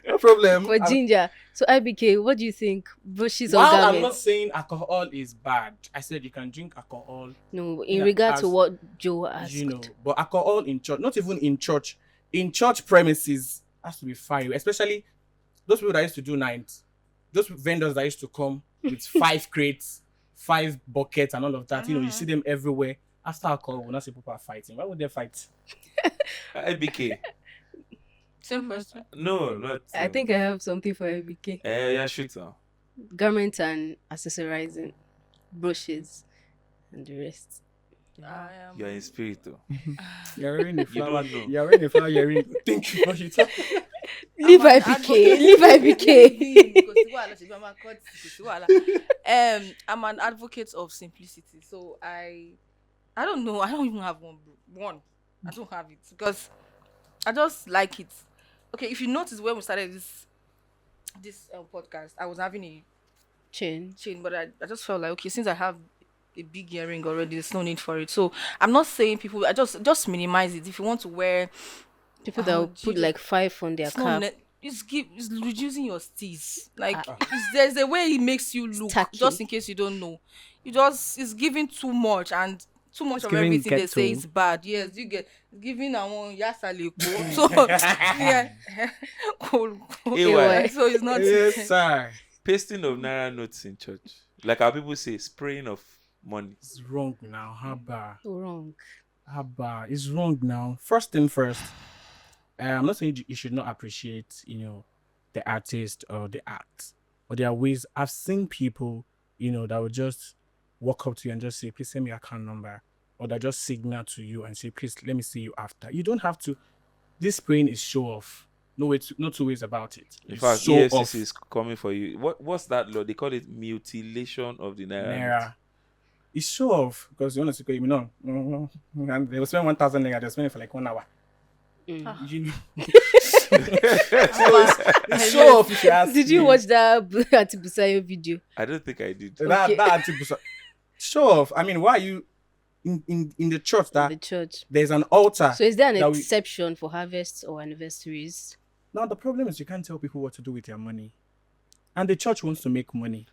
No problem. For ginger. So IBK, what do you think? Bushes or While I'm not garments? saying alcohol is bad, I said you can drink alcohol, No, in Yeah, regard to as- what Joe asked. but alcohol in church, not even in church premises has to be fire, especially those people that used to do nights, those vendors that used to come with 5 crates, 5 buckets and all of that. You see them everywhere. After alcohol, we'll not see people are fighting. Why would they fight? IBK. Same question. No, not. I think I have something for IBK. Yeah, shoot now. Garment and accessorizing, brushes, and the rest. You're in spirit, though. You're wearing a You flower. don't know. You're wearing a flower earring. Think you what you talk. Leave IBK. Leave IBK. I'm an advocate of simplicity, so I don't know. I don't even have one. I don't have it because I just like it. Okay, if you notice when we started this podcast, I was having a Chain. chain, but I just felt like, okay, since I have a big earring already, there's no need for it. So I'm not saying people. I just minimize it. If you want to wear, People that will put Jesus. like 5 on their it's not cap. it's reducing your steez. Like there's a way it makes you look. Tacky. Just in case you don't know, it's giving too much and too much It's of giving everything they say ghetto. is bad. Yes, you get giving one yasale. So yeah, AY. so it's not. Yes, sir. Pasting of Naira notes in church. Like how people say, spraying of money. It's wrong now. Wrong. It's wrong now. First thing first, I'm not saying you should not appreciate, the artist or the act. But there are ways I've seen people, that will just walk up to you and just say, please send me your account number. Or they just signal to you and say, please let me see you after. You don't have to. This praying is show off. No two ways about it. In It's fact, show EFCC off. is coming for you. What's that law? They call it mutilation of the naira. Naira. It's show off because you want to say, and they will spend 1,000 naira, they'll spend it for like 1 hour. You know? It's show off if you ask Did you me. watch that Atibusayo video? I don't think I did. That show off. I mean, why are you in the church that The church. there's an altar? So is there an that we- exception for harvests or anniversaries? Now the problem is you can't tell people what to do with their money, and the church wants to make money.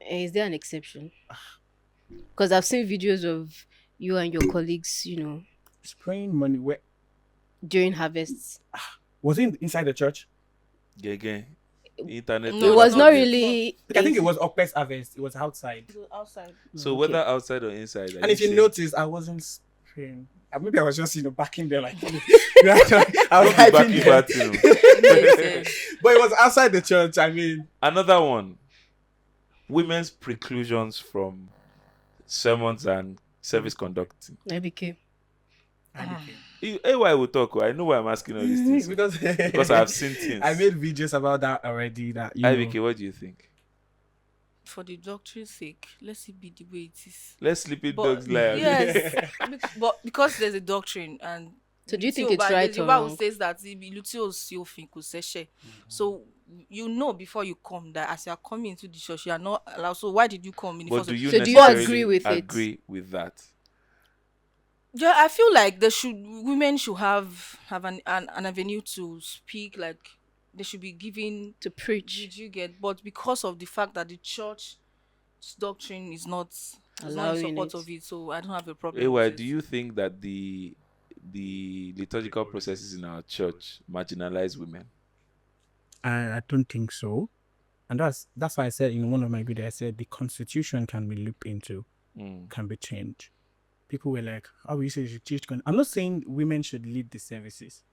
Is there an exception? Because I've seen videos of you and your colleagues, Spraying money. Where during harvests. was it inside the church? Again, internet. No, It was no, not no. really. I think it was Okpes harvest. It was outside. Outside. So whether outside or inside. And if you notice, I wasn't spraying. Maybe I was just backing there like. I was Don't be hyping backing there. back, you know. But it was outside the church. I mean, Another one. Women's preclusions from sermons and service conducting. IBK. AY will talk. I know why I'm asking all these things. Because I've seen things. I made videos about that already. That IBK, what do you think? For the doctrine's sake, let's it be the way it is. Let's sleep it But dogs lie. yes, but because there's a doctrine, and So do you think it's right the or Bible wrong? says that so before you come that as you are coming into the church, you are not allowed. So why did you come in the But first do you So do you necessarily agree with it? agree with that? Yeah, I feel like women should have an avenue to speak, like they should be given. To preach. Did you get? But because of the fact that the church doctrine is not in Allowing support it. of it, so I don't have a problem. AY, with do it. you think that the liturgical processes in our church marginalize women? I don't think so. And that's why I said in one of my videos, I said the constitution can be looked into, can be changed. People were like, oh, you say you should teach. I'm not saying women should lead the services,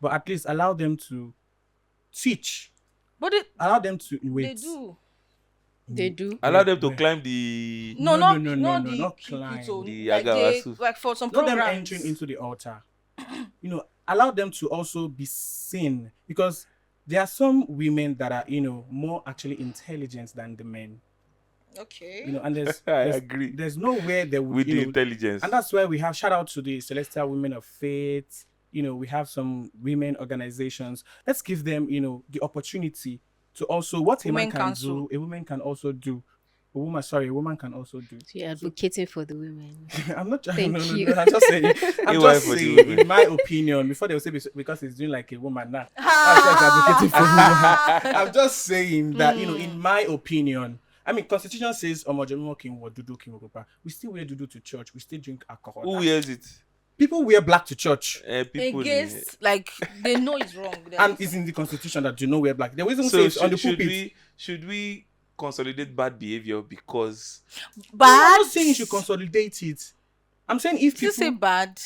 but at least allow them to teach. But Allow them to wait. they do. They do. Allow them to Yeah. climb the No, No, not the not people climb. to- The like Agawasu. like for some Not them programs. entering into the altar. Allow them to also be seen, because there are some women that are, more actually intelligent than the men. Okay. And I agree. There's nowhere they would, with the intelligence. and that's why we have shout out to the Celestial Women of Faith. We have some women organizations. Let's give them, the opportunity to also what a man Women can council. do, a woman can also do. A woman can also do. So you're advocating for the women. I'm not Thank no, you. I'm just saying. I'm AY just for the saying, women. in my opinion, before they will say because it's doing like a woman now. That's why it's advocating for women. I'm just saying that in my opinion, I mean, Constitution says we still wear dudu to church. We still drink alcohol. Who wears it? People wear black to church, People. Against, like they know it's wrong. and it's in the Constitution that you know wear black. The reason So says on the should pulpit. should we consolidate bad behavior because Bad. I'm not saying you should consolidate it. I'm saying if You people say bad.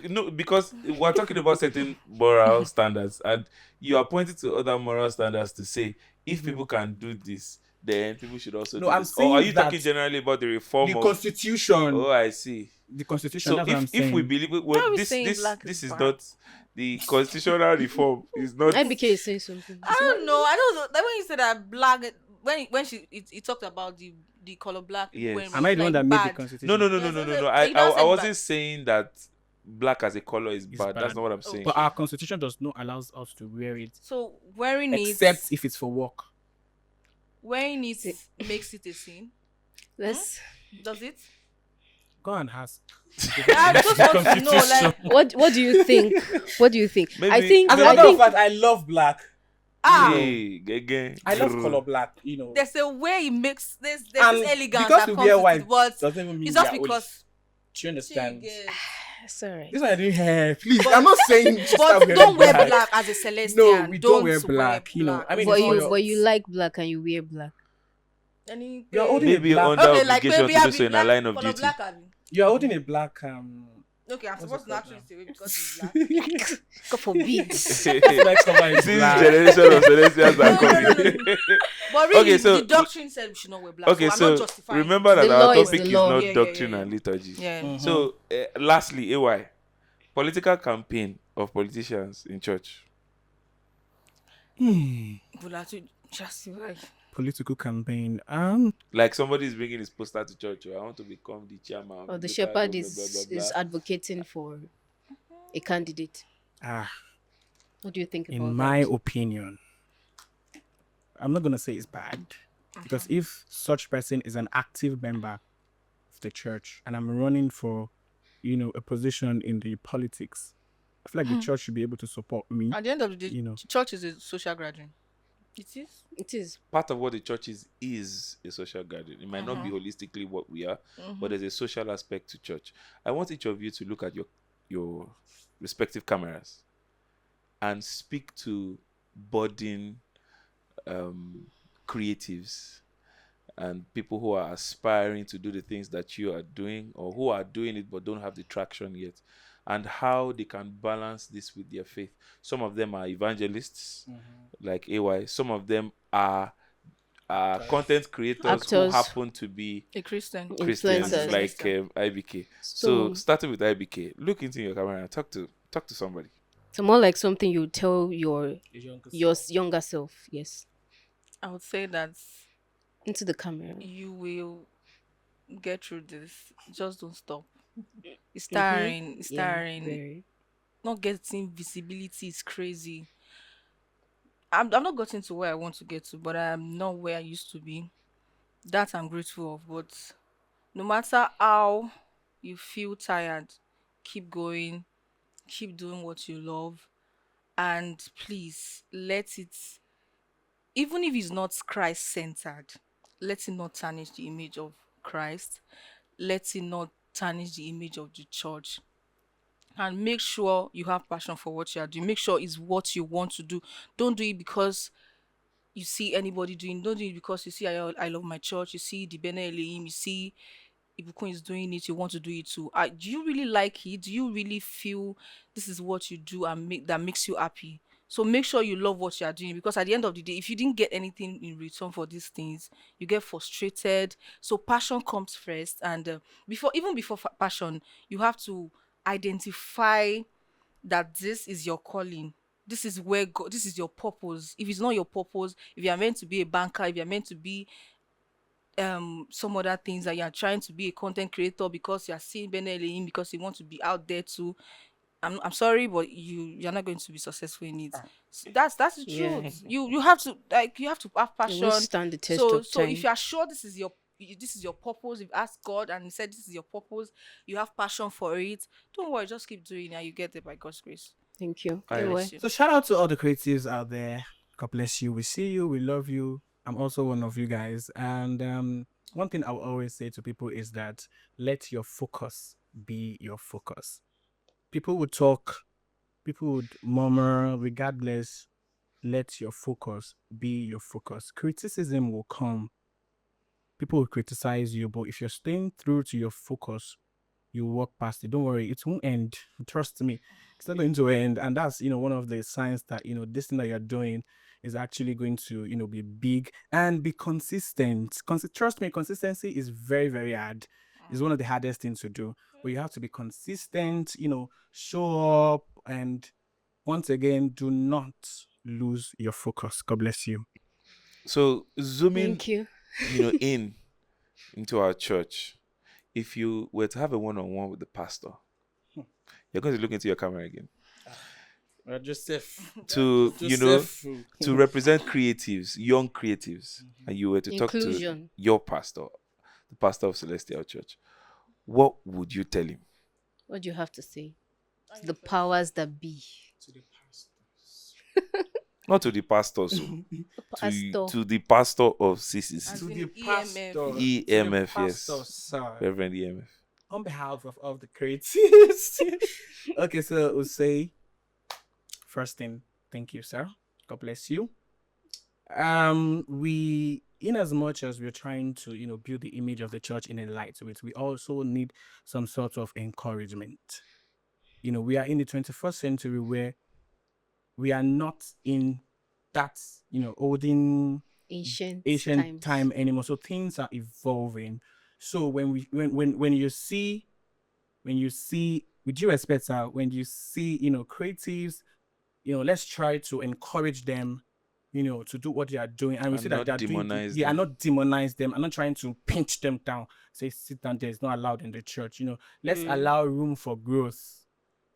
no, because we're talking about certain moral standards, and you are pointing to other moral standards to say if people can do this, then people should also No, do I'm this. Or are saying you that talking generally about the reform the of? Constitution, Oh, I see. the Constitution. So That's what I'm if saying. we believe Why well, are we this saying black this is is bad? not the constitutional reform is not. IBK is saying something. I don't know. I don't know. That when you said that black, when he talked about the color black. Yes. when it Am I was, the one like, that made the bad. Constitution? No. Yes, I you don't say wasn't bad. saying that black as a color is bad. That's bad. not what I'm saying. But our Constitution does not allow us to wear it, So wearing except it, if it's for work. wearing it makes it a sin. Let's. Does it? Go and ask. I just want to know, like, What do you think? What do you think? Maybe- I think. As a I matter of think. fact, I love black. Hey, again. I love color black. there's a way it makes there's And this elegance because that we comes wear with white it, but doesn't even mean it's just we are because. Do you understand? Sorry. This one I doing hair. Please, I'm not saying just start But wearing don't wear black as a celestial. No, we don't wear black. I mean, But it's for you your- but you like black and you wear black. Any You're holding Maybe a black. under obligation to do so in a line of color duty. black, abi? You're holding a black. Okay, I'm What's supposed it to not called treat it away because it's now? black. God forbid. Black cover is This black. generation of celestials are No, coming. But really, Okay, so- the doctrine said we should not wear black. Okay, so I'm so not justifying. remember that The our law is topic the is law. not Yeah, doctrine yeah. and liturgy. Yeah. Mhm. So, lastly, AY, political campaign of politicians in church. Just like Political campaign. Like somebody is bringing his poster to church, or I want to become the chairman. of Or the local shepherd blah, blah, blah, is blah, blah. advocating for a candidate. What do you think about In my that? opinion, I'm not gonna say it's bad because if such person is an active member of the church and I'm running for, a position in the politics, I feel like the church should be able to support me. at the end of the day, You know. church is a social gathering. It is. It is. Part of what the church is a social gathering. It might not be holistically what we are, but there's a social aspect to church. I want each of you to look at your respective cameras and speak to budding creatives and people who are aspiring to do the things that you are doing, or who are doing it but don't have the traction yet, and how they can balance this with their faith. Some of them are evangelists, like AY. Some of them are content creators Actors. who happen to be A Christian. Christians, Influencers. like IBK. So starting with IBK, look into your camera and talk to somebody. So more like something you tell your younger self. Yes. I would say that Into the camera. you will get through this. Just don't stop. It's tiring. It's Yeah, tiring. very. Not getting visibility is crazy. I've not gotten to where I want to get to, but I'm not where I used to be. That I'm grateful of. But no matter how you feel tired, keep going, keep doing what you love, and please let it, even if it's not Christ centered, let it not tarnish the image of Christ. Let it not tarnish the image of the church. And make sure you have passion for what you are doing. Make sure it's what you want to do. Don't do it because you see anybody doing. Don't do it because you see I love my church. You see the Bene Elohim. You see Ibukun is doing it. You want to do it too. Do you really like it? Do you really feel this is what you do and that makes you happy? So make sure you love what you are doing, because at the end of the day, if you didn't get anything in return for these things, you get frustrated. So passion comes first, and before passion, you have to identify that this is your calling. This is where God, this is your purpose. If it's not your purpose, if you are meant to be a banker, if you are meant to be some other things, that you are trying to be a content creator because you are seeing Bene Elohim, because you want to be out there too, I'm sorry, but you're not going to be successful in it. So that's the Yeah. truth. You have to have It passion. will stand the test So of time. if you are sure this is your purpose, if you ask God and He said this is your purpose, you have passion for it, don't worry, just keep doing it and you get it by God's grace. Thank you. Alright. Anyway, Bless you. So shout out to all the creatives out there. God bless you. We see you. We love you. I'm also one of you guys. And one thing I will always say to people is that let your focus be your focus. People would talk, people would murmur, regardless. Let your focus be your focus. Criticism will come. People will criticize you, but if you're staying true to your focus, you walk past it. Don't worry, it won't end. Trust me, it's not going to end. And that's one of the signs that this thing that you're doing is actually going to be big and be consistent. Trust me, consistency is very, very hard. It's one of the hardest things to do. But you have to be consistent. Show up, and once again, do not lose your focus. God bless you. So zooming, thank you. into our church, if you were to have a one-on-one with the pastor, you're going to look into your camera again Joseph. to to represent creatives, young creatives, and you were to talk to Inclusion. your pastor, the pastor of Celestial Church, what would you tell him? What do you have to say? To the powers that be. Not to the pastors, Pastor. to the pastor of CCC, As To in the pastor. EMF, pastor, yes, sir. Reverend EMF. On behalf of all the creatives. Okay, so we'll say first thing, thank you, sir. God bless you. We in as much as we're trying to, build the image of the church in a light way, we also need some sort of encouragement. We are in the 21st century where we are not in that, olden Ancient ancient times. time anymore. So things are evolving. So when you see, with due respect, sir, when you see, creatives, let's try to encourage them, to do what they are doing. And we And see that not they are doing, demonize yeah, and them. not demonize them. I'm not trying to pinch them down, say, sit down there, it's not allowed in the church. Let's allow room for growth.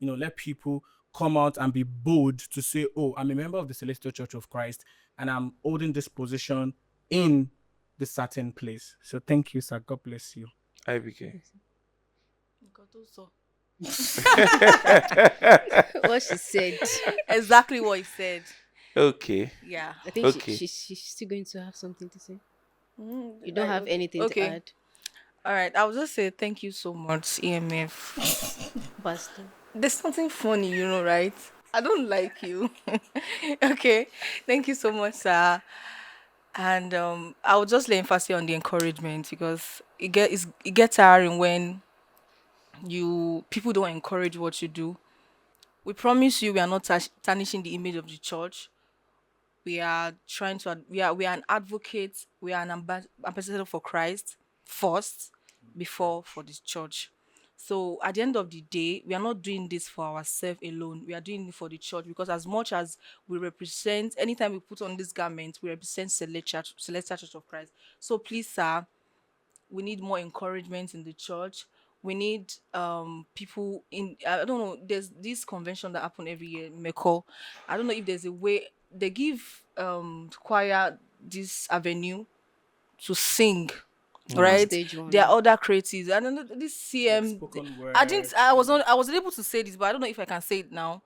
Let people come out and be bold to say, oh, I'm a member of the Celestial Church of Christ, and I'm holding this position in this certain place. So thank you, sir. God bless you. IBK. What she said. Exactly what he said. Okay. Yeah. I think Okay. she's still going to have something to say. Mm, You don't have anything to add, All right. I'll just say thank you so much, EMF. Pastor. There's something funny, right? I don't like you. Okay. Thank you so much, sir. And I will just lay emphasis on the encouragement because it gets tiring when people don't encourage what you do. We promise you we are not tarnishing the image of the church. We are trying to we are an advocate, we are an ambassador for Christ first before for this church. So at the end of the day, we are not doing this for ourselves alone. We are doing it for the church because as much as we represent, anytime we put on this garment, we represent Celestial Church of Christ. So please, sir, we need more encouragement in the church. We need people in, I don't know, there's this convention that happen every year, Meko. I don't know if there's a way they give choir this avenue to sing. Right, Stage one. there are other creatives. I don't know this CM. Spoken word. I was able to say this, but I don't know if I can say it now.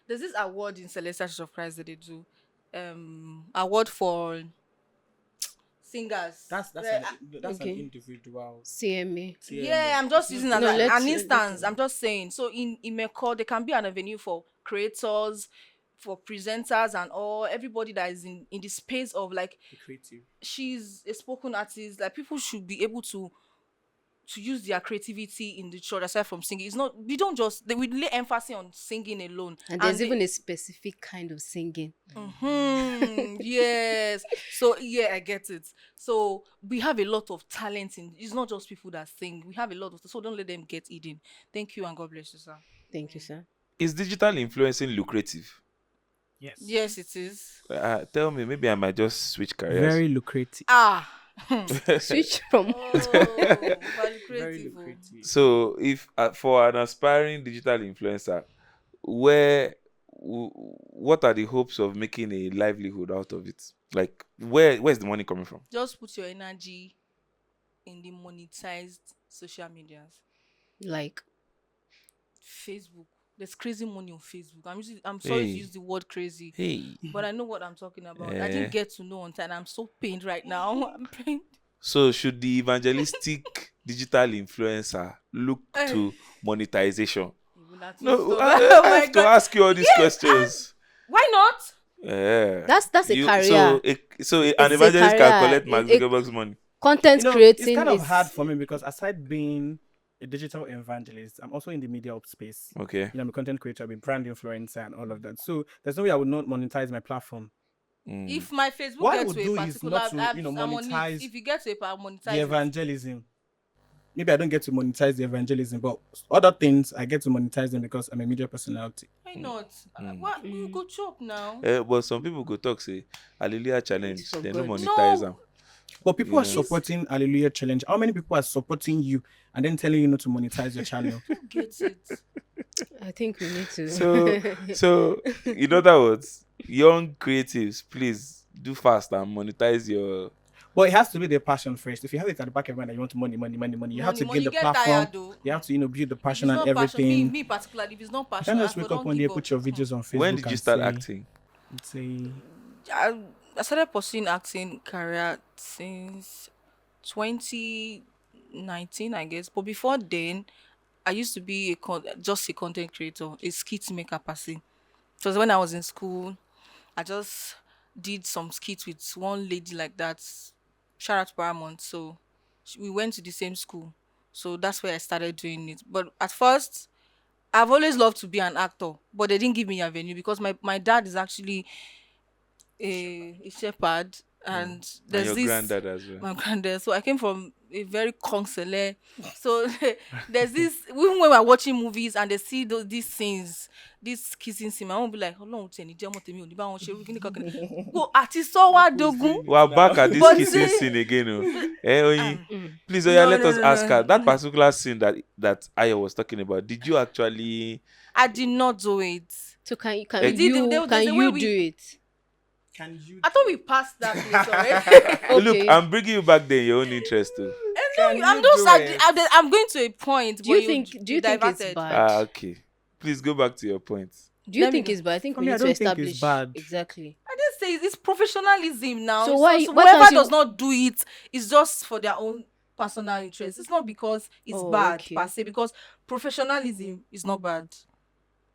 There's this award in Celestial Church of Christ that they do, award for singers. That's Okay. an individual. CMA. Yeah, I'm just using No, an let's- instance. I'm just saying. So in Imeko, there can be an avenue for creators, for presenters, and all everybody that is in the space of like The creative. she's a spoken artist. Like people should be able to use their creativity in the church aside from singing. It's not we don't just we lay emphasis on singing alone. And there's even a specific kind of singing. Yes. So yeah, I get it. So we have a lot of talent in it's not just people that sing. We have a lot of so don't let them get hidden. Thank you and God bless you, sir. Thank you, sir. Is digital influencing lucrative? Yes. Yes, it is. Tell me, maybe I might just switch careers. Very lucrative. Switch from Very Very creative. lucrative. So, if for an aspiring digital influencer, what are the hopes of making a livelihood out of it? Like, where's the money coming from? Just put your energy in the monetized social medias. like Facebook. There's crazy money on Facebook. I'm sorry to Hey. use the word crazy. Hey. But I know what I'm talking about. I Eh. didn't get to know on time. I'm so pained right now. I'm pained. So, should the evangelistic digital influencer look to monetization? No, I have to ask you all these questions. Why not? Yeah. That's a career. So an a evangelist career. can collect Mark It- Zuckerberg's money. content It's creating kind of is hard for me because aside being a digital evangelist, I'm also in the media space. Okay. I'm a content creator, I'm a brand influencer, and all of that. So there's no way I would not monetize my platform. If my Facebook What I gets would to a do is particular, not to, I'm on it. monetize If you get to a monetize The it. evangelism. Maybe I don't get to monetize the evangelism, but other things I get to monetize them because I'm a media personality. Why not? What you go chop now? But some people go talk say Hallelujah challenge. It's for They no God. monetize No. them. But people are Yeah. supporting Hallelujah Challenge. How many people are supporting you and then telling you not to monetize your channel? Get it. I think we need to So in other words, young creatives, please do fast and monetize your. But it has to be their passion first. If you have it at the back of your mind that you want money, you have to Money, gain the get platform. tired, though. You have to, build the If passion it's and not passion, everything. me particularly, if it's not You passion, can't just I wake don't up one day, give put your up. videos on Facebook. When did you and start say, acting? Say, I started pursuing acting career since 2019, I guess. But before then, I used to be just a content creator, a skit maker per se. It was when I was in school. I just did some skits with one lady like that. Shout out to Paramount. So we went to the same school. So that's where I started doing it. But at first, I've always loved to be an actor, but they didn't give me a venue because my dad is actually a shepherd, and And there's your this granddad as well. my granddad. So I came from a very consular. So there's this, even when we're watching movies and they see these scenes, these kissing scene, I won't be like, Ọlọ́run tiẹ̀ ní jẹ́ ọmọ tèmi ò ní bá wọn ṣe irú kíní kankan. Go àti sọ́wọ́ dogun. We're back at this But kissing see- scene again. Oyin. Please, Oya, No, let no, us no, ask no. her. That particular scene that Ayo was talking about, did you actually... I did not do it. So can you We did- there's a way we- do it? Can you? I thought we passed that place already. Look, Okay. I'm bringing you back there in your own interest too. Can I'm you just do it? I'm going to a point. Do you where think? Do you think it's diverted. bad? Ah, okay. Please go back to your point. Do you Let me think know. it's bad? I think For we me, need I to don't think it's establish bad. exactly. I just say it's professionalism now. So why whoever can't you- does not do it is just for their own personal interest. It's not because it's Oh, bad okay. per se, because professionalism is not bad.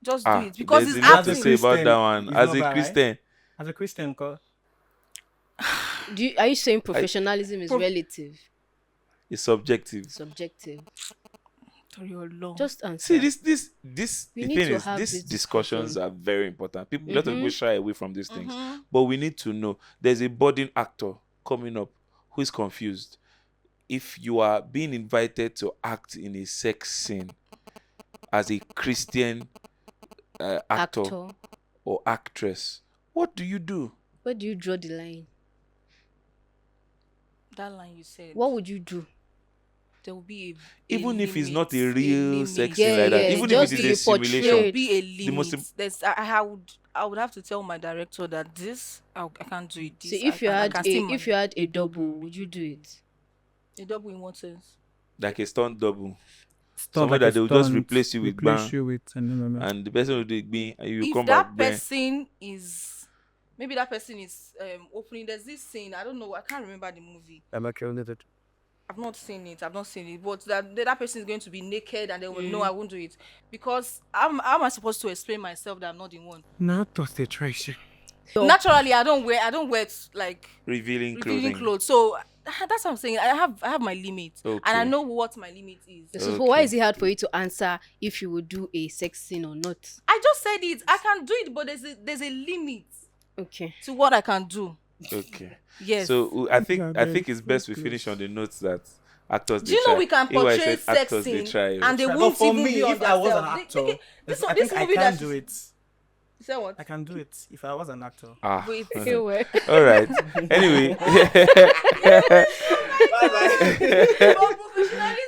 Just Ah, do it because there's it's a lot to acting. say about Christian, that one. it's As not a bad, right? Christian, As a Christian, Are you saying professionalism is Prof- relative, it's subjective. subjective? Sorry, your Lord. Just answer. See, this We the need thing to is, have these this discussions discussion. are very important. People, a lot of people shy away from these things, Mhm. but we need to know there's a budding actor coming up who is confused. If you are being invited to act in a sex scene as a Christian actor or actress, what do you do? Where do you draw the line? That line you said. What would you do? There will be Even if it's not a limit, real limit. sex Yeah, scene like that, yeah, even just if to it is be a There simulation, will portrayed. be a The most limit. I would have to tell my director that this I can't do it. So This, if you I had can still if you had a double, would you do it? a double in what sense? like a stunt double, stunt somewhere like that a they will just stunt, replace you with replace bang, you with, and and the person will do it bang, and you If come that back bang. person is maybe that person is opening, there's this scene, I don't know, I can't remember the movie. I've not seen it, but that person is going to be naked and they will know I won't do it because how am I supposed to explain myself that I'm not the one? not the Tracy. So- Naturally, I don't wear like Revealing revealing clothing. clothes, so that's what I'm saying. I have my limit, and I Okay. know what my limit is. So why Okay. is it hard for you to answer if you would do a sex scene or not? I just said it. I can do it, but there's a limit Okay. to what I can do. Okay. Yes. So I think Yeah, I think man, it's best we focus. finish on the notes that actors. do you know we can If I portray said sex actors, they scene try. and they But won't for even me, be on if I was an themselves. actor, This I this think I movie can that do it. You said what? I can do it if I was an actor. Ah. Wait. All right. Anyway,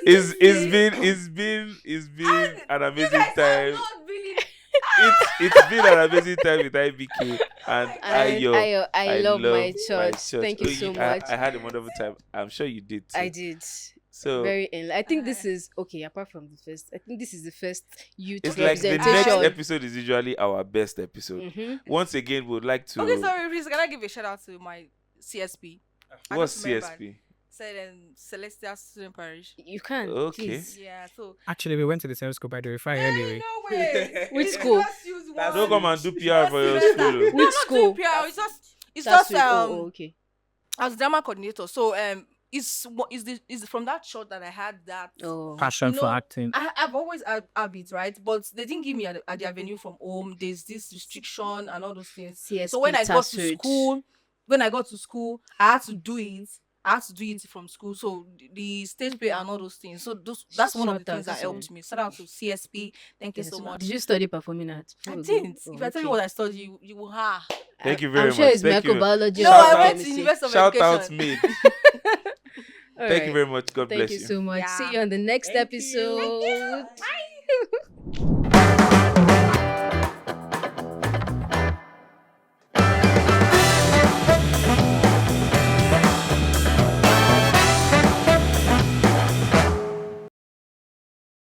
it's been an amazing time. It's been an amazing time with IBK and Ayo. I love my church. Thank you Oh, so I much. had a wonderful time. I'm sure you did too. I did. So I think this is okay. Apart from the first, I think this is the first youth it's like the representation. next episode is usually our best episode. Mhm. Once again, we would like to. Okay, sorry, please. Can I give a shout out to my CSP? I What's just remembered. CSP? Said Celestial Student Parish. You can. Okay. Please. Yeah, so Actually, we went to the same school by the refinery anyway. no way. Which It's school? just use That's one. Don't come and do PR for your Semester. school. No, Which I'm not school? doing PR. It's That's just it. Oh, okay. I was drama coordinator. So is from that shot that I had that Oh. Passion You for know, acting. I've always had habits, right? But they didn't give me at the avenue from home. There's this restriction and all those things. CSP So when I got to Tassert. school, I had to do it. I had to do it from school. So the stage play and all those things. So that's one of the Shout out things that to helped me. Shout out to CSP. Thank you Yes, so ma'am. much. Did you study performing arts? I Oh, didn't. oh, If I tell you okay. what I studied, you will ha. Thank you very I'm much. sure it's Thank you. microbiology. No, or I went to chemistry. University of Shout out Education. made. All Thank you right. very much. God Thank bless you you. so much. Yeah. See you on the next Thank you. episode.